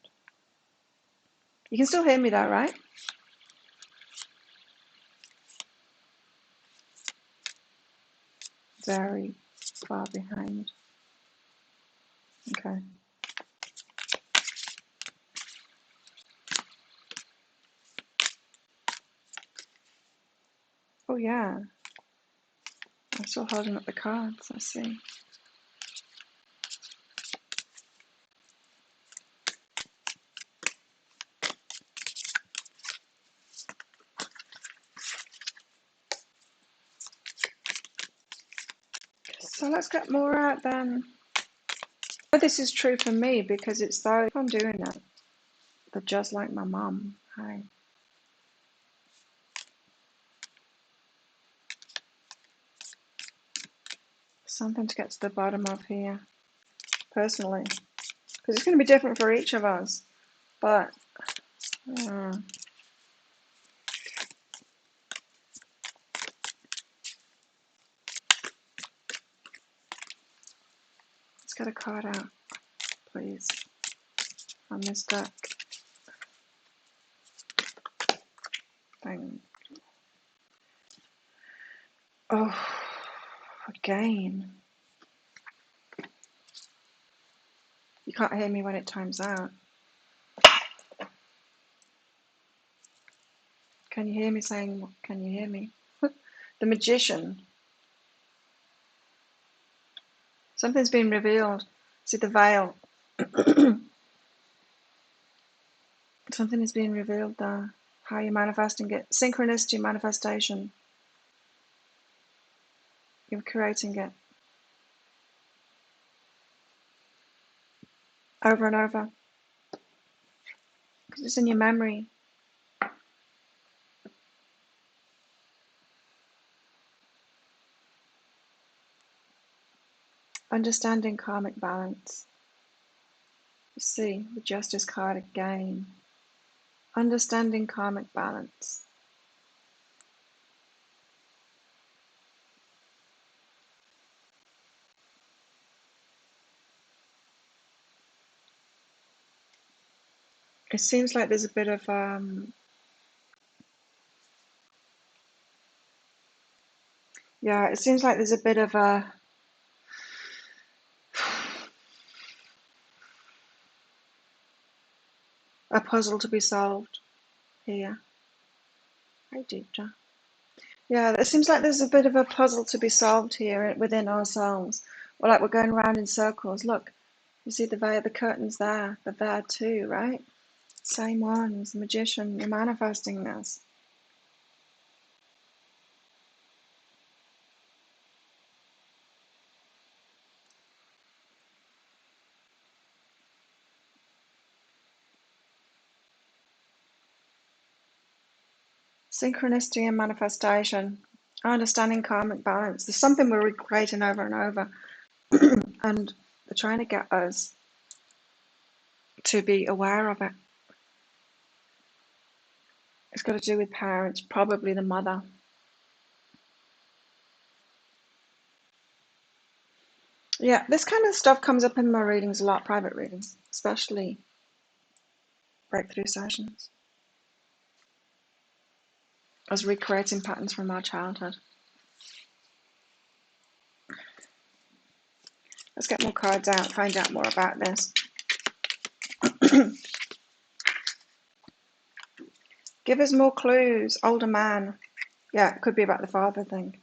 You can still hear me though, right? Very far behind. Okay. Oh yeah. I'm still holding up the cards, I see. So let's get more out then. This is true for me because it's though if I'm doing it, they're just like my mum. Hi. Something to get to the bottom of here, personally. Because it's going to be different for each of us. But, let's get a card out, please, on this deck. Thing. Oh, again. You can't hear me when it times out. Can you hear me saying, can you hear me? The Magician. Something's been revealed. See the veil. Something is being revealed there. How you're manifesting it. Synchronicity, manifestation. You're creating it. Over and over. Because it's in your memory. Understanding karmic balance. You see, the Justice card again. Understanding karmic balance. It seems like there's a bit of yeah, it seems like there's a bit of a puzzle to be solved here. Hi, Deidre. Yeah, it seems like there's a bit of a puzzle to be solved here within ourselves. Or like we're going around in circles. Look, you see the veil, the curtains there. They're there too, right? Same ones, the Magician. You're manifesting this. Synchronicity and manifestation. Understanding karmic balance. There's something we're recreating over and over. And they're trying to get us to be aware of it. It's got to do with parents, probably the mother. Yeah, this kind of stuff comes up in my readings a lot, private readings, especially breakthrough sessions. As recreating patterns from our childhood. Let's get more cards out, find out more about this. Give us more clues. Older man. Yeah, it could be about the father thing.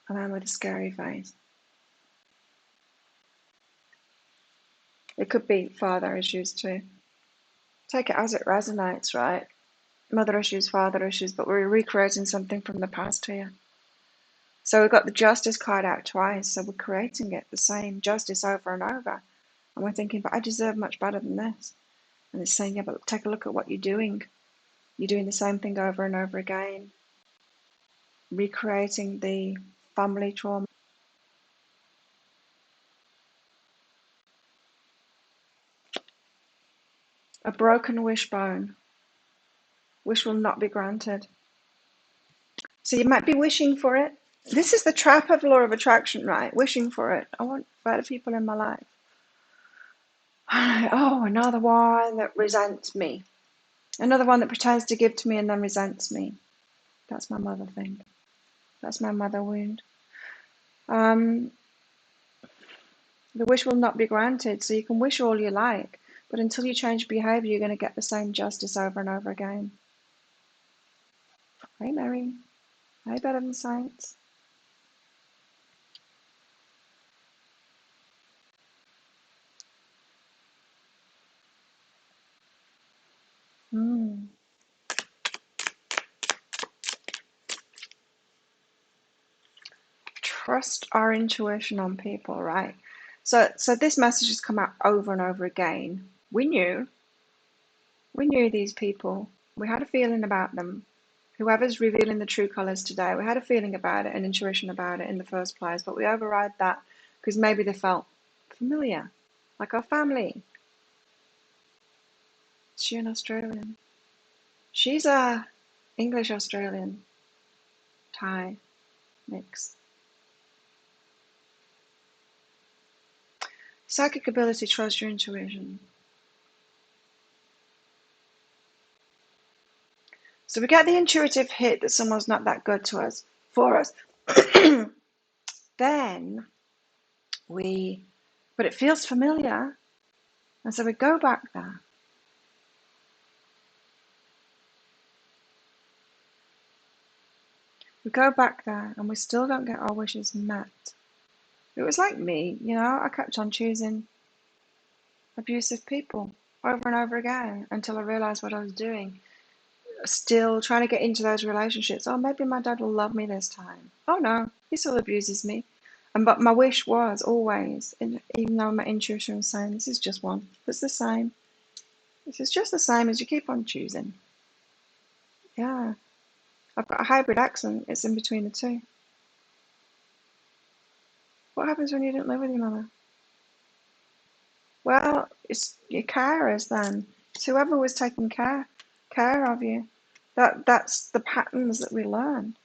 A man with a scary face. It could be father issues too. Take it as it resonates, right? Mother issues, father issues, but we're recreating something from the past here. So we've got the Justice card out twice, so we're creating it, the same justice over and over. And we're thinking, but I deserve much better than this. And it's saying, yeah, but take a look at what you're doing. You're doing the same thing over and over again. Recreating the family trauma. A broken wishbone. Wish will not be granted. So you might be wishing for it. This is the trap of law of attraction, right? Wishing for it. I want better people in my life. Oh, another one that resents me. Another one that pretends to give to me and then resents me. That's my mother thing. That's my mother wound. The wish will not be granted, so you can wish all you like, but until you change behavior, you're going to get the same justice over and over again. Hey, Mary. Hey, Better Than Saints. Trust our intuition on people, right? So this message has come out over and over again. We knew these people. We had a feeling about them. Whoever's revealing the true colours today, we had a feeling about it, an intuition about it in the first place, but we override that because maybe they felt familiar, like our family. She an Australian. She's a English Australian Thai mix. Psychic ability, trust your intuition. So we get the intuitive hit that someone's not that good to us, for us. Then but it feels familiar, and so we go back there. We go back there, and we still don't get our wishes met. It was like me, I kept on choosing abusive people over and over again until I realized what I was doing. Still trying to get into those relationships. Oh, maybe my dad will love me this time. Oh no, he still abuses me. But my wish was always, even though my intuition was saying this is just one, it's the same. This is just the same as you keep on choosing. Yeah, I've got a hybrid accent. It's in between the two. What happens when you don't live with your mother? Well, it's your carers then. It's whoever was taking care of you. That's the patterns that we learn.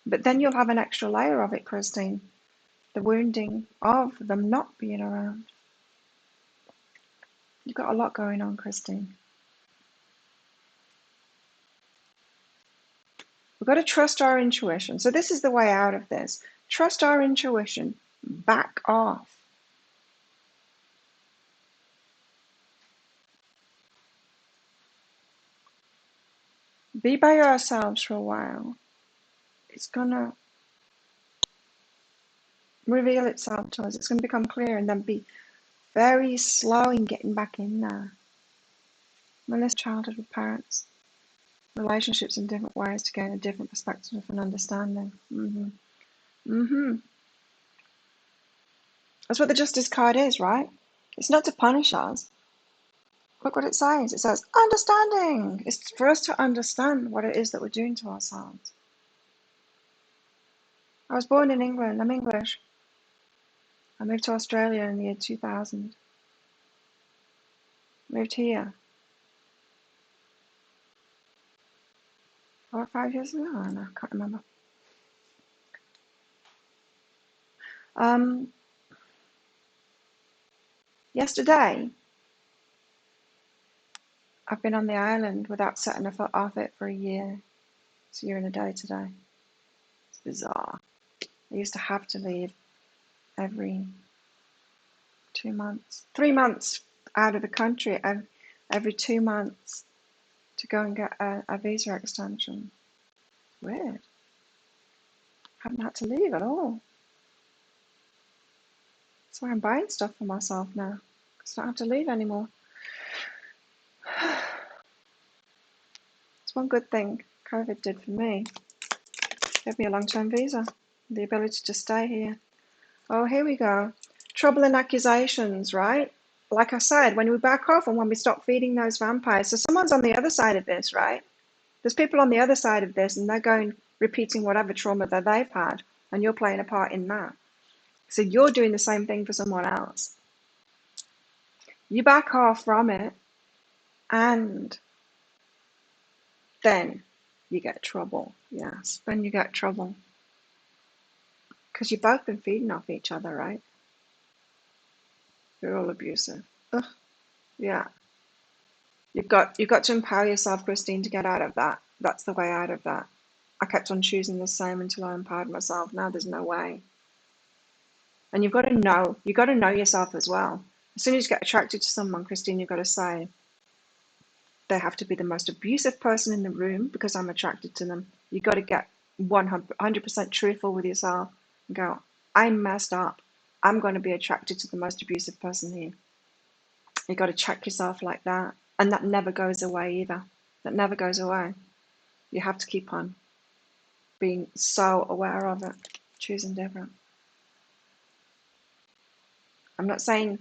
But then you'll have an extra layer of it, Christine. The wounding of them not being around. You've got a lot going on, Christine. We've got to trust our intuition. So this is the way out of this. Trust our intuition. Back off. Be by ourselves for a while. It's going to reveal itself to us. It's going to become clear, and then be very slow in getting back in there. When childhood with parents, relationships in different ways to gain a different perspective and understanding. That's what the Justice card is, right? It's not to punish us. Look what it says. It says, understanding. It's for us to understand what it is that we're doing to ourselves. I was born in England. I'm English. I moved to Australia in the year 2000. Moved here 4 or 5 years ago. I can't remember. Yesterday, I've been on the island without setting a foot off it for a year. It's a year and a day today. It's bizarre. I used to have to leave every 2 months, 3 months out of the country, every 2 months to go and get a visa extension. Weird. Haven't had to leave at all. That's why I'm buying stuff for myself now, because I don't have to leave anymore. It's one good thing COVID did for me. Gave me a long-term visa, the ability to stay here. Oh, here we go. Trouble and accusations, right? Like I said, when we back off and when we stop feeding those vampires. So someone's on the other side of this, right? There's people on the other side of this, and they're going, repeating whatever trauma that they've had, and you're playing a part in that. So you're doing the same thing for someone else. You back off from it, and then you get trouble. Yes, then you get trouble. Because you've both been feeding off each other, right? You're all abusive. Ugh, yeah. You've got to empower yourself, Christine, to get out of that. That's the way out of that. I kept on choosing the same until I empowered myself. Now there's no way. And you've got to know yourself as well. As soon as you get attracted to someone, Christine, you've got to say, they have to be the most abusive person in the room because I'm attracted to them. You've got to get 100% truthful with yourself and go, I'm messed up. I'm going to be attracted to the most abusive person here. You've got to check yourself like that. And that never goes away either. That never goes away. You have to keep on being so aware of it, choosing different. I'm not saying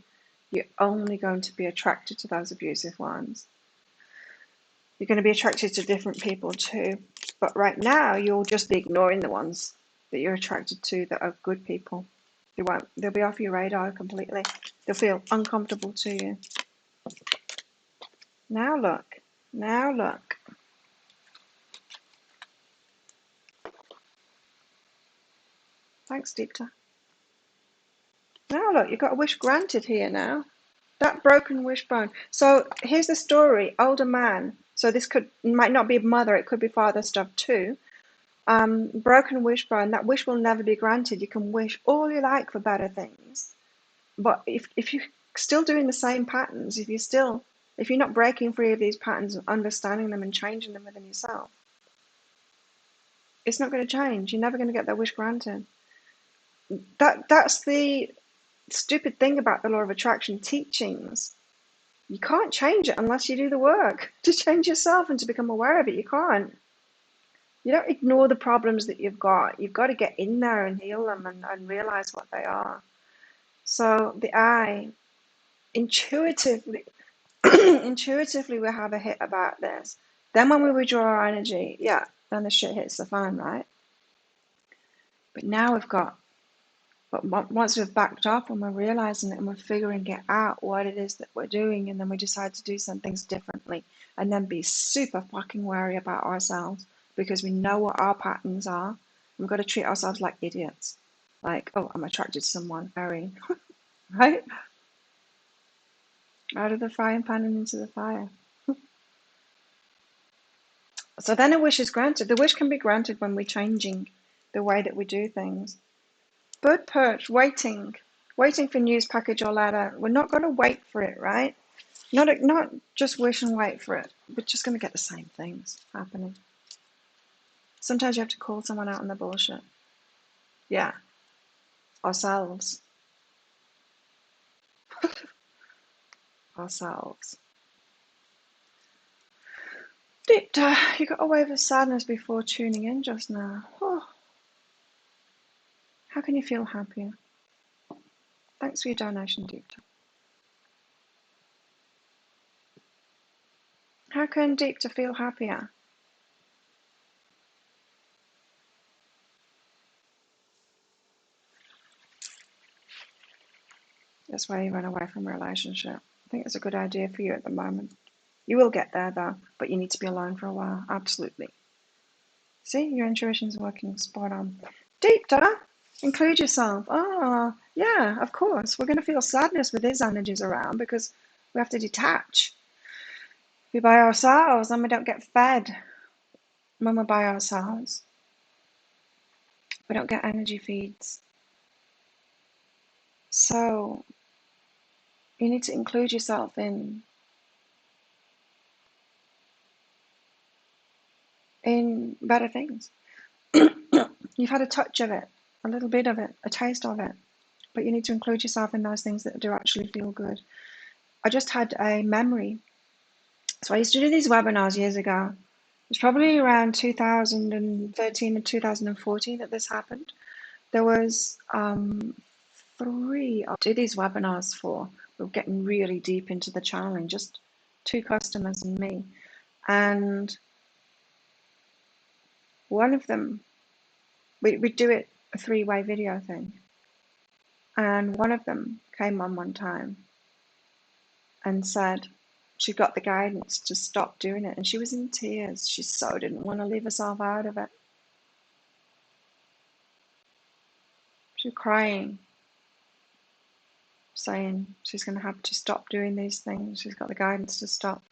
you're only going to be attracted to those abusive ones. You're going to be attracted to different people too. But right now, you'll just be ignoring the ones that you're attracted to that are good people. They'll be off your radar completely. They'll feel uncomfortable to you. Now look. Now look. Thanks, Deepta. Now look, you've got a wish granted here now. That broken wishbone. So here's the story. Older man. So this might not be mother, it could be father stuff too. Broken wishbone. That wish will never be granted. You can wish all you like for better things, but if you're still doing the same patterns, if you're not breaking free of these patterns and understanding them and changing them within yourself, it's not going to change. You're never going to get that wish granted. That's the stupid thing about the law of attraction teachings. You can't change it unless you do the work to change yourself and to become aware of it. You can't. You don't ignore the problems that you've got. You've got to get in there and heal them and realize what they are. So the I intuitively we have a hit about this. Then when we withdraw our energy, yeah, then the shit hits the fan, right? But now but once we've backed up and we're realizing it and we're figuring it out what it is that we're doing, and then we decide to do some things differently, and then be super fucking wary about ourselves because we know what our patterns are. We've got to treat ourselves like idiots. Like, oh, I'm attracted to someone, very, right? Out of the frying pan and into the fire. So then a wish is granted. The wish can be granted when we're changing the way that we do things. Bird perch, waiting for news, package or letter. We're not going to wait for it, right? Not just wish and wait for it. We're just going to get the same things happening. Sometimes you have to call someone out on the bullshit. Yeah, ourselves. You got a wave of sadness before tuning in just now. Oh. How can you feel happier? Thanks for your donation, Deepta. How can Deepta feel happier? That's why you run away from a relationship. I think it's a good idea for you at the moment. You will get there though, but you need to be alone for a while. Absolutely. See, your intuition's working spot on. Deepta, include yourself. Oh, yeah, of course. We're going to feel sadness with these energies around because we have to detach. We're by ourselves and we don't get fed when we're by ourselves. We don't get energy feeds. So you need to include yourself in better things. You've had a touch of it, a little bit of it, a taste of it, but you need to include yourself in those things that do actually feel good. I just had a memory. So I used to do these webinars years ago. It was probably around 2013 and 2014 that this happened. There was 3 I'll do these webinars for. We're getting really deep into the channeling, just 2 customers and me. And one of them, we do it a 3-way video thing. And one of them came on one time and said she got the guidance to stop doing it. And she was in tears. She so didn't want to leave herself out of it. She was crying, saying she's going to have to stop doing these things. She's got the guidance to stop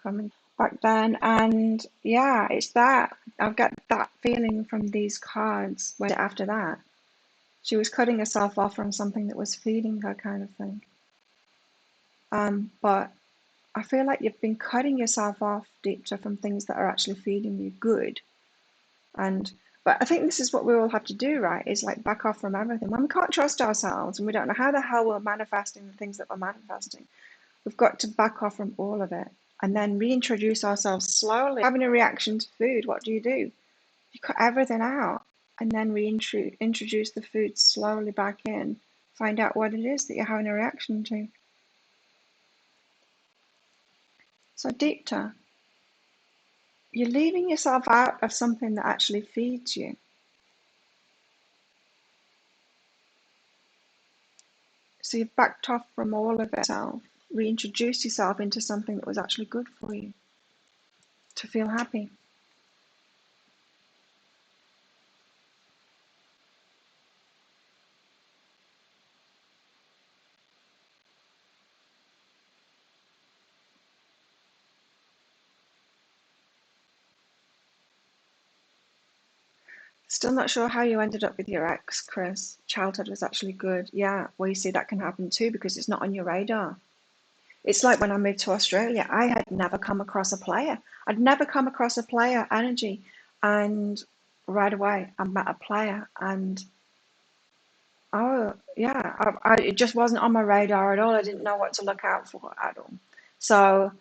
coming back then. And yeah, it's that. I've got that feeling from these cards. When after that, she was cutting herself off from something that was feeding her, kind of thing. But I feel like you've been cutting yourself off, Deepta, from things that are actually feeding you good. But I think this is what we all have to do, right? Is like back off from everything. When we can't trust ourselves and we don't know how the hell we're manifesting the things that we're manifesting, we've got to back off from all of it and then reintroduce ourselves slowly. Having a reaction to food, what do? You cut everything out and then reintroduce the food slowly back in. Find out what it is that you're having a reaction to. So Deepta, you're leaving yourself out of something that actually feeds you. So you've backed off from all of it, reintroduced yourself into something that was actually good for you to feel happy. Still not sure how you ended up with your ex, Chris. Childhood was actually good. Yeah, well, you see, that can happen too because it's not on your radar. It's like when I moved to Australia, I had never come across a player. I'd never come across a player energy. And right away, I met a player. And oh, yeah, it just wasn't on my radar at all. I didn't know what to look out for at all. So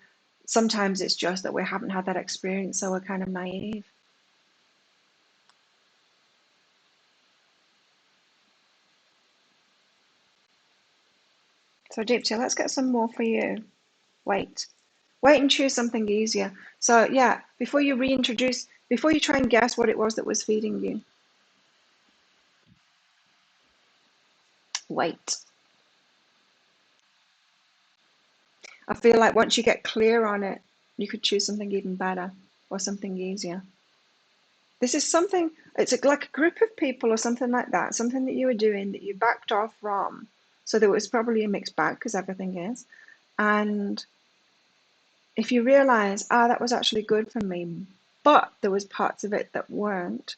sometimes it's just that we haven't had that experience, so we're kind of naive. So, Deepti, let's get some more for you. Wait. Wait and choose something easier. So, yeah, before you try and guess what it was that was feeding you, wait. I feel like once you get clear on it, you could choose something even better or something easier. This is something, like a group of people or something like that, something that you were doing that you backed off from. So there was probably a mixed bag because everything is. And if you realize, that was actually good for me, but there was parts of it that weren't,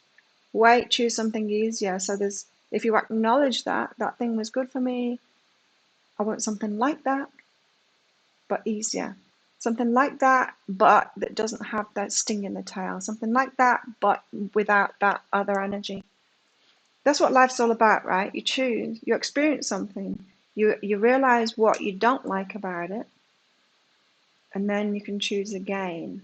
wait, choose something easier. So if you acknowledge that that thing was good for me, I want something like that, but easier. Something like that, but that doesn't have that sting in the tail. Something like that, but without that other energy. That's what life's all about, right? You choose, you experience something, you realize what you don't like about it, and then you can choose again.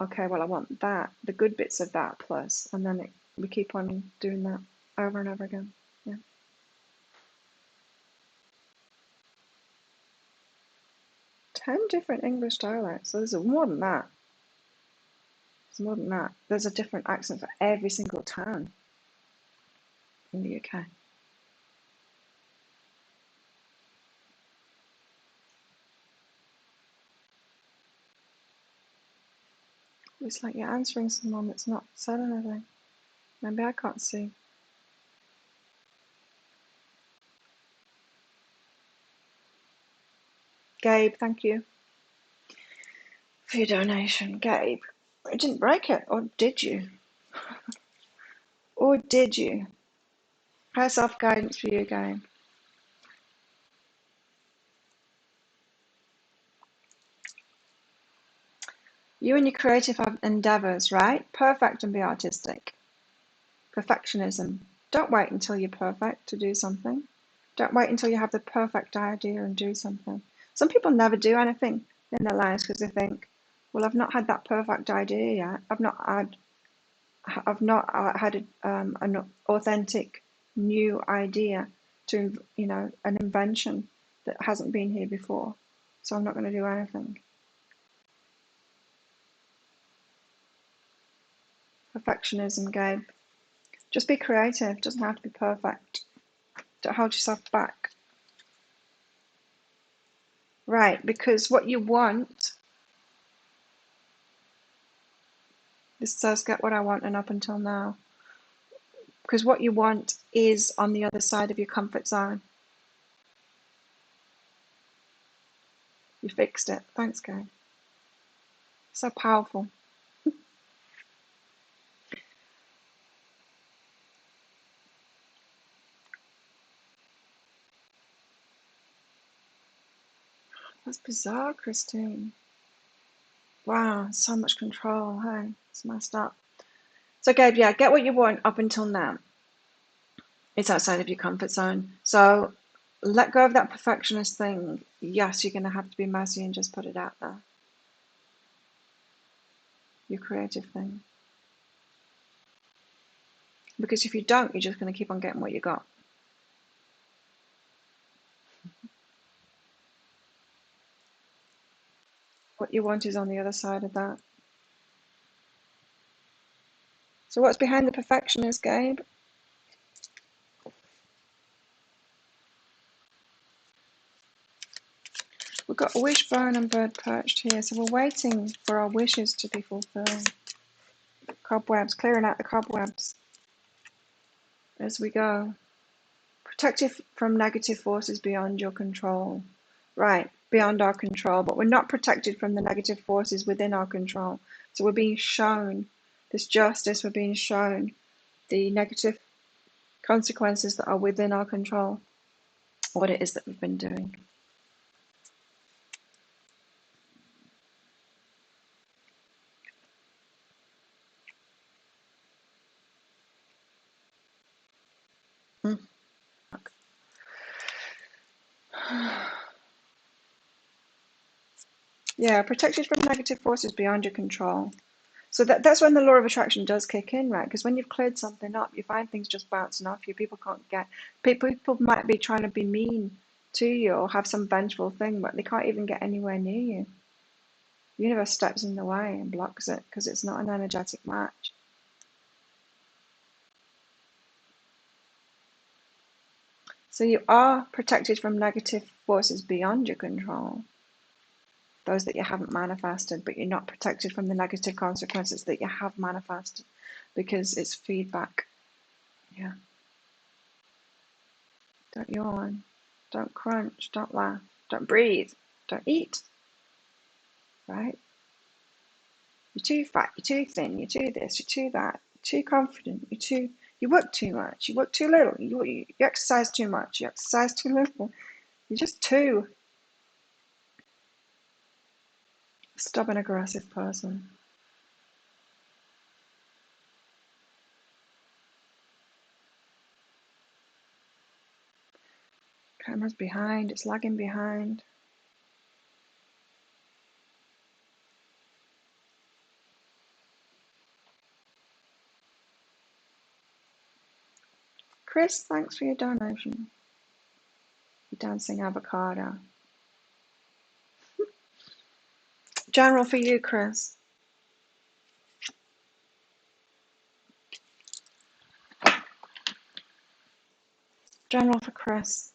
Okay, well, I want that, the good bits of that plus, and then we keep on doing that over and over again. Yeah. 10 different English dialects. So there's more than that. There's more than that. There's a different accent for every single town in the UK. It's like you're answering someone that's not said anything. Maybe I can't see. Gabe, thank you for your donation. Gabe, I didn't break it, or did you? Or did you? High self-guidance for you, Gabe. You and your creative endeavors, right? Perfect and be artistic. Perfectionism. Don't wait until you're perfect to do something. Don't wait until you have the perfect idea and do something. Some people never do anything in their lives because they think, well, I've not had that perfect idea yet. I've not had an authentic new idea to, an invention that hasn't been here before. So I'm not going to do anything. Perfectionism, Gabe. Just be creative. It doesn't have to be perfect. Don't hold yourself back. Right, because what you want, this says get what I want and up until now. Because what you want is on the other side of your comfort zone. You fixed it. Thanks, Gabe. So powerful. That's bizarre, Christine. Wow, so much control. Hey, it's messed up. So, Gabe, yeah, get what you want up until now. It's outside of your comfort zone. So, let go of that perfectionist thing. Yes, you're going to have to be messy and just put it out there. Your creative thing. Because if you don't, you're just going to keep on getting what you got. What you want is on the other side of that. So what's behind the perfectionist, Gabe? We've got a wishbone and bird perched here, so we're waiting for our wishes to be fulfilled. Cobwebs, clearing out the cobwebs as we go. Protected from negative forces beyond your control. Right, beyond our control, but we're not protected from the negative forces within our control. So we're being shown this justice, we're being shown the negative consequences that are within our control, what it is that we've been doing. Yeah, protected from negative forces beyond your control. So that's when the law of attraction does kick in, right? Because when you've cleared something up, you find things just bouncing off you. People can't get, people might be trying to be mean to you or have some vengeful thing, but they can't even get anywhere near you. The universe steps in the way and blocks it because it's not an energetic match. So you are protected from negative forces beyond your control, those that you haven't manifested, but you're not protected from the negative consequences that you have manifested because it's feedback. Yeah. Don't yawn. Don't crunch. Don't laugh. Don't breathe. Don't eat. Right? You're too fat. You're too thin. You're too this. You're too that. You're too confident. You work too much. You work too little. You exercise too much. You exercise too little. You're just too stubborn, aggressive person. Camera's behind. It's lagging behind. Chris, thanks for your donation. Your dancing avocado. General for you, Chris. General for Chris.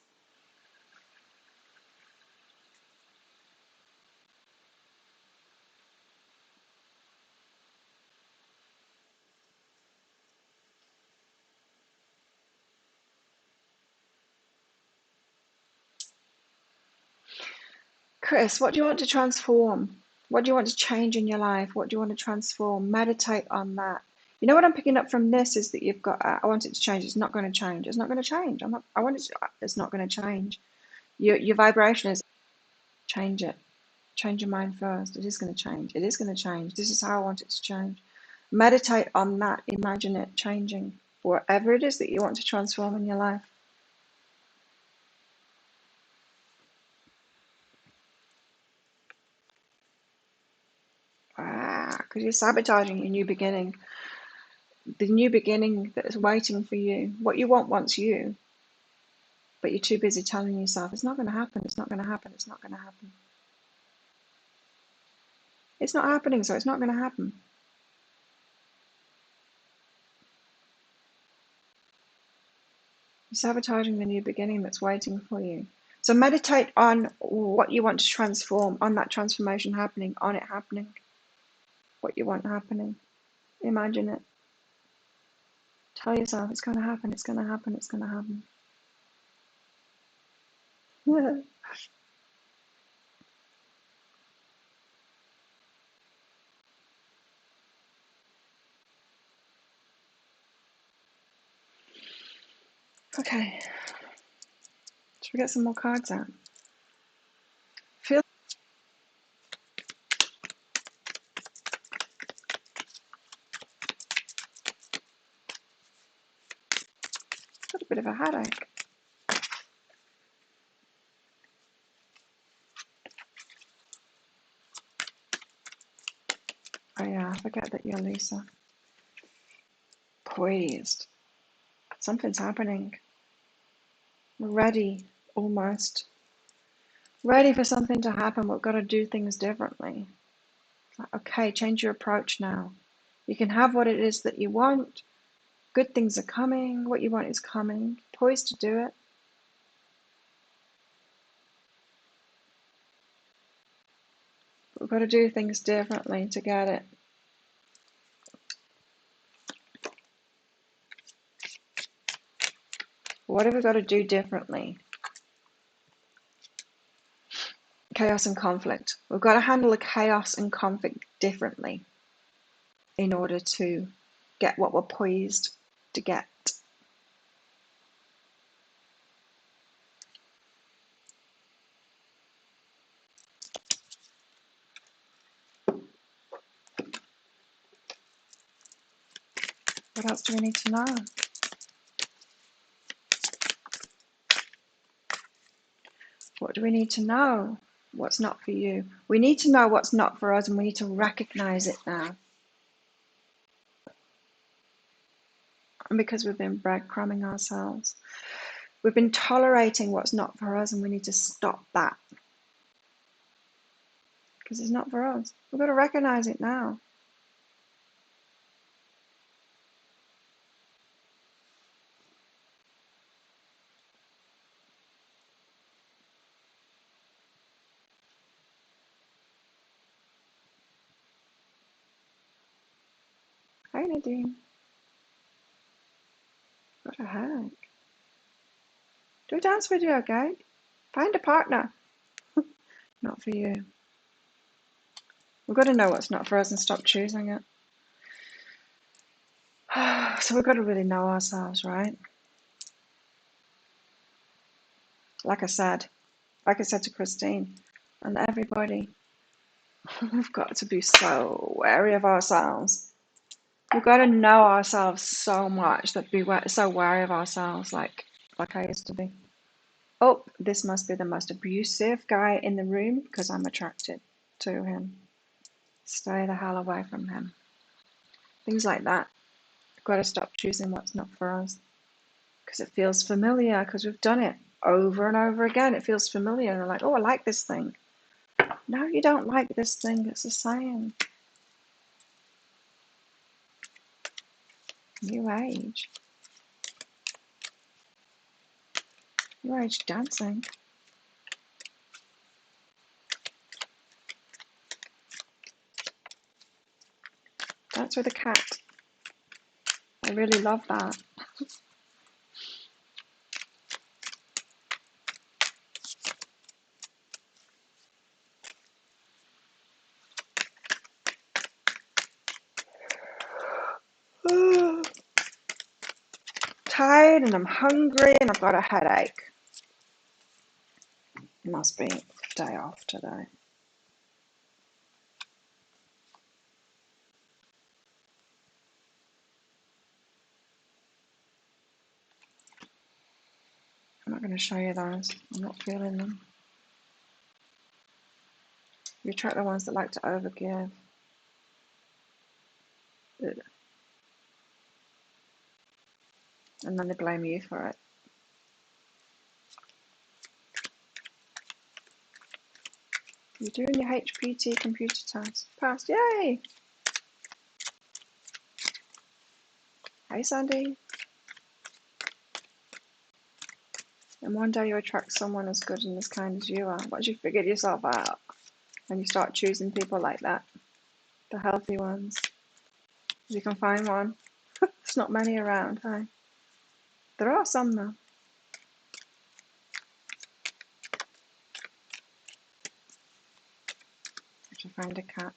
Chris, what do you want to transform? What do you want to change in your life? What do you want to transform? Meditate on that. You know what I'm picking up from this is that you've got, I want it to change. It's not going to change. It's not going to change. I want it to, it's not going to change. Your vibration is change it. Change your mind first. It is going to change. It is going to change. This is how I want it to change. Meditate on that. Imagine it changing. Whatever it is that you want to transform in your life. Because you're sabotaging your new beginning. The new beginning that is waiting for you. What you want wants you, but you're too busy telling yourself it's not going to happen, it's not going to happen, it's not going to happen. It's not happening, so it's not going to happen. You're sabotaging the new beginning that's waiting for you. So meditate on what you want to transform, on that transformation happening, on it happening, what you want happening. Imagine it. Tell yourself it's going to happen, it's going to happen, it's going to happen. Okay, should we get some more cards out? Feel got a bit of a headache. Oh yeah, I forget that you're Lisa. Poised. Something's happening. We're ready, almost. Ready for something to happen. We've got to do things differently. Like, okay, change your approach now. You can have what it is that you want. Good things are coming. What you want is coming. Poised to do it. But we've got to do things differently to get it. What have we got to do differently? Chaos and conflict. We've got to handle the chaos and conflict differently in order to get what we're poised to get. What else do we need to know? What do we need to know? What's not for you? We need to know what's not for us, and we need to recognize it now. And because we've been breadcrumbing ourselves, we've been tolerating what's not for us, and we need to stop that. Because it's not for us. We've got to recognize it now. Hey Nadine. What a heck. Do a dance video, okay? Find a partner. Not for you. We've got to know what's not for us and stop choosing it. So we've got to really know ourselves, right? Like I said to Christine and everybody, we've got to be so wary of ourselves. We've got to know ourselves so much that we're so wary of ourselves, like I used to be. Oh, this must be the most abusive guy in the room because I'm attracted to him. Stay the hell away from him. Things like that. We've got to stop choosing what's not for us because it feels familiar because we've done it over and over again. It feels familiar and we're like, oh, I like this thing. No, you don't like this thing. It's a saying. New age. New age dancing. Dance with a cat. I really love that. Tired and I'm hungry and I've got a headache. It must be day off today. I'm not going to show you those. I'm not feeling them. You attract the ones that like to overgive. And then they blame you for it. You're doing your HPT computer test. Passed. Yay! Hey, Sandy. And one day you attract someone as good and as kind as you are. Once you figured yourself out and you start choosing people like that, the healthy ones. If you can find one. There's not many around, hey? There are some though. I should find a cat.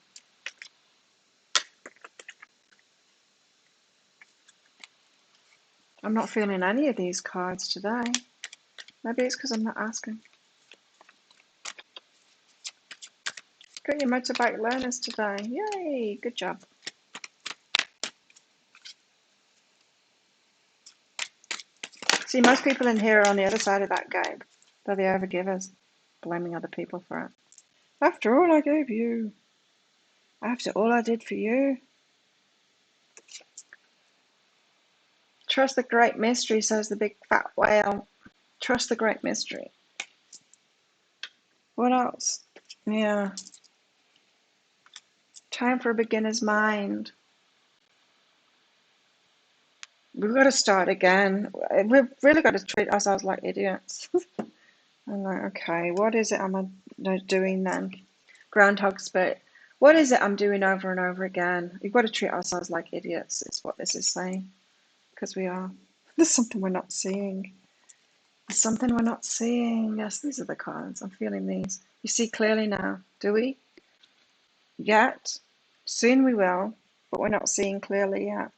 I'm not feeling any of these cards today. Maybe it's because I'm not asking. Got your motorbike learners today. Yay, good job. See, most people in here are on the other side of that game. They're the overgivers, blaming other people for it. After all I gave you. After all I did for you. Trust the great mystery, says the big fat whale. Trust the great mystery. What else? Yeah. Time for a beginner's mind. We've got to start again. We've really got to treat ourselves like idiots. I'm like, okay, what is it I'm doing then? Groundhog Spirit. What is it I'm doing over and over again? We've got to treat ourselves like idiots, is what this is saying. Because we are. There's something we're not seeing. There's something we're not seeing. Yes, these are the cards. I'm feeling these. You see clearly now, do we? Yet. Soon we will, but we're not seeing clearly yet.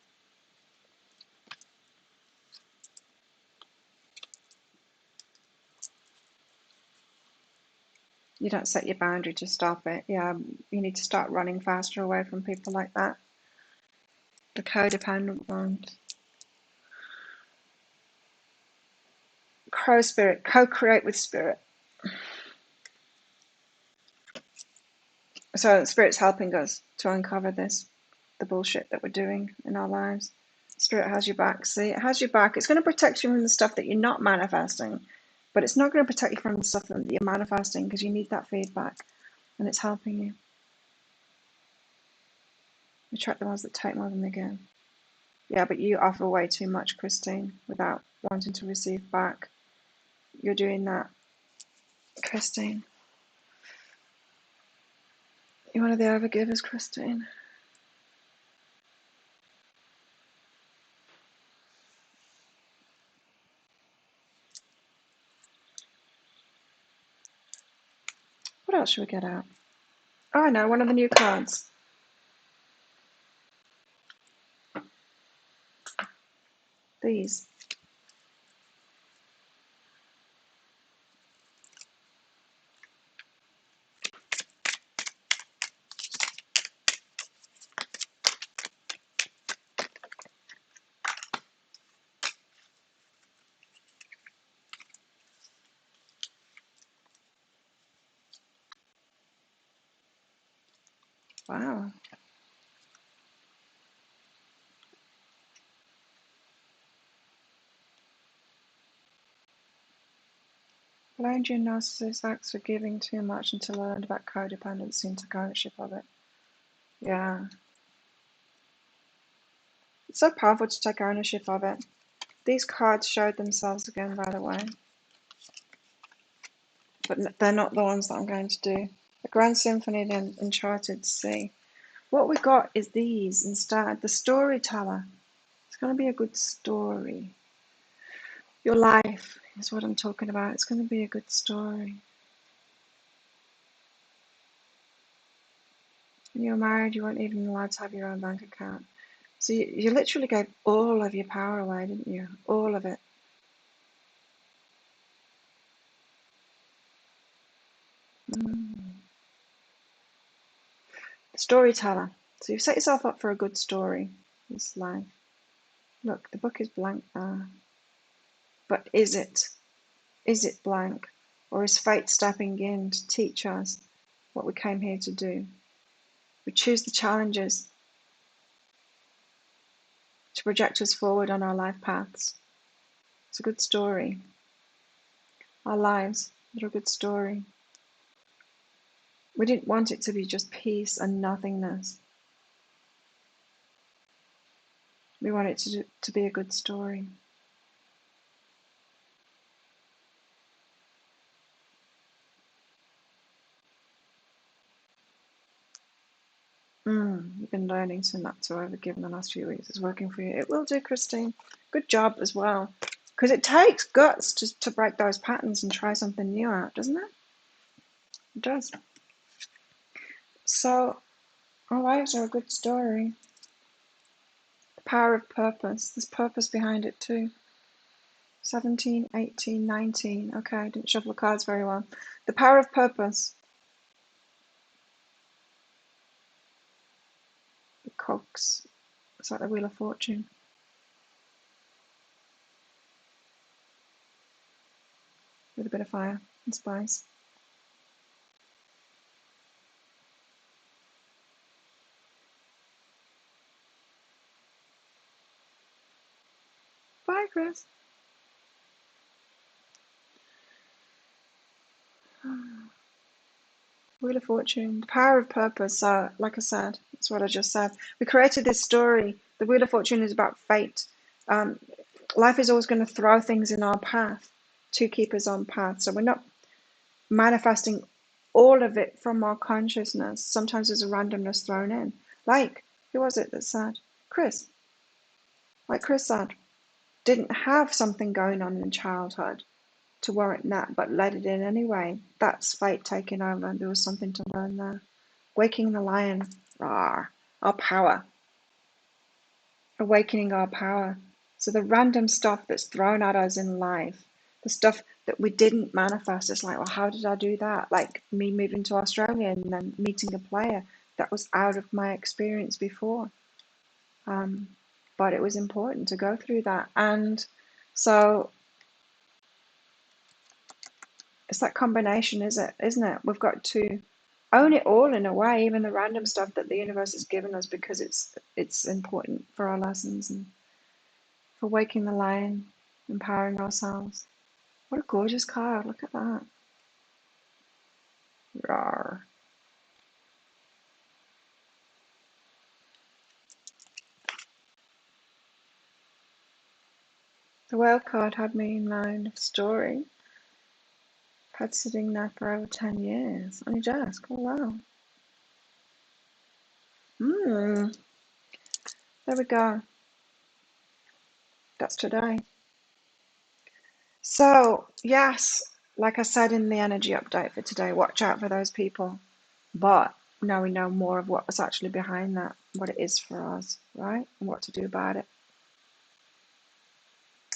You don't set your boundary to stop it. Yeah, you need to start running faster away from people like that. The codependent ones. Crow spirit, co-create with spirit. So spirit's helping us to uncover this, the bullshit that we're doing in our lives. Spirit has your back. See, it has your back. It's going to protect you from the stuff that you're not manifesting, but it's not going to protect you from the stuff that you're manifesting because you need that feedback, and it's helping you. Attract the ones that take more than they give. Yeah, but you offer way too much, Christine, without wanting to receive back. You're doing that, Christine. You're one of the overgivers, Christine. What else should we get out? Oh, I know, one of the new cards. These. Wow. Pelagian narcissist acts for giving too much until I learned about codependency and took ownership of it. Yeah. It's so powerful to take ownership of it. These cards showed themselves again, by the way. But they're not the ones that I'm going to do. The Grand Symphony and Uncharted Sea. What we got is these instead. The Storyteller. It's going to be a good story. Your life is what I'm talking about. It's going to be a good story. When you're married, you weren't even allowed to have your own bank account. So you literally gave all of your power away, didn't you? All of it. The Storyteller. So you've set yourself up for a good story. This life. Look, the book is blank there. But is it? Is it blank? Or is fate stepping in to teach us what we came here to do? We choose the challenges to project us forward on our life paths. It's a good story. Our lives are a good story. We didn't want it to be just peace and nothingness. We want it to be a good story. You've been learning to not to overgive in the last few weeks. It's working for you. It will do, Christine. Good job as well. Because it takes guts to break those patterns and try something new out, doesn't it? It does. So, our lives are a good story. The power of purpose. There's purpose behind it too. 17, 18, 19. Okay, I didn't shuffle the cards very well. The power of purpose. The cogs. It's like the Wheel of Fortune. With a bit of fire and spice. Bye, Chris. Wheel of Fortune, the power of purpose. So, like I said, that's what I just said. We created this story. The Wheel of Fortune is about fate. Life is always going to throw things in our path to keep us on path. So we're not manifesting all of it from our consciousness. Sometimes there's a randomness thrown in. Like, who was it that said? Chris. Like Chris said, didn't have something going on in childhood to warrant that, but let it in anyway. That's fate taking over, and there was something to learn there. Waking the lion, rawr, our power. Awakening our power. So the random stuff that's thrown at us in life, the stuff that we didn't manifest, it's like, well, how did I do that? Like me moving to Australia and then meeting a player that was out of my experience before. But it was important to go through that. And so it's that combination, isn't it? We've got to own it all in a way, even the random stuff that the universe has given us, because it's important for our lessons and for waking the lion, empowering ourselves. What a gorgeous card, look at that. Rawr. The whale card had me in line of story. Had sitting there for over 10 years on your desk. Oh wow. There we go. That's today. So, yes, like I said in the energy update for today, watch out for those people. But now we know more of what was actually behind that, what it is for us, right? And what to do about it.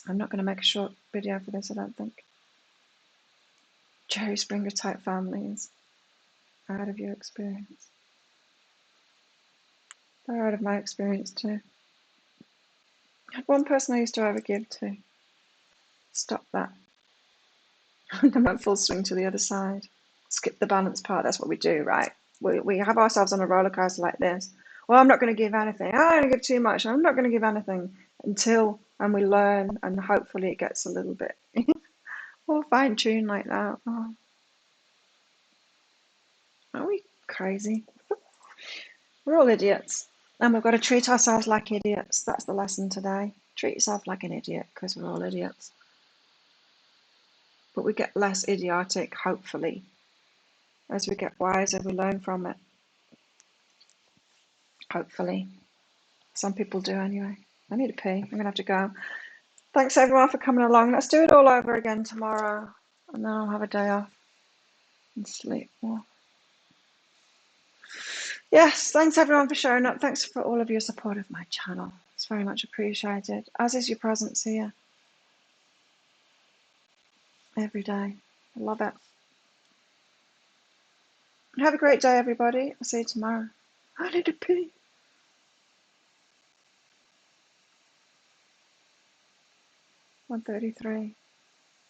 I'm not going to make a short video for this, I don't think. Jerry Springer type families are out of your experience. They're out of my experience too. I had one person I used to overgive to. Stop that. And then went full swing to the other side. Skip the balance part, that's what we do, right? We have ourselves on a roller coaster like this. Well, I'm not going to give anything. I'm going to give too much. I'm not going to give anything until, and we learn, and hopefully it gets a little bit more fine-tuned like that. Oh, are we crazy? We're all idiots. And we've got to treat ourselves like idiots. That's the lesson today. Treat yourself like an idiot, because we're all idiots. But we get less idiotic, hopefully. As we get wiser, we learn from it. Hopefully. Some people do anyway. I need a pee. I'm going to have to go. Thanks everyone for coming along. Let's do it all over again tomorrow. And then I'll have a day off and sleep more. Yes, thanks everyone for showing up. Thanks for all of your support of my channel. It's very much appreciated. As is your presence here. Every day. I love it. Have a great day, everybody. I'll see you tomorrow. I need a pee. 1:33.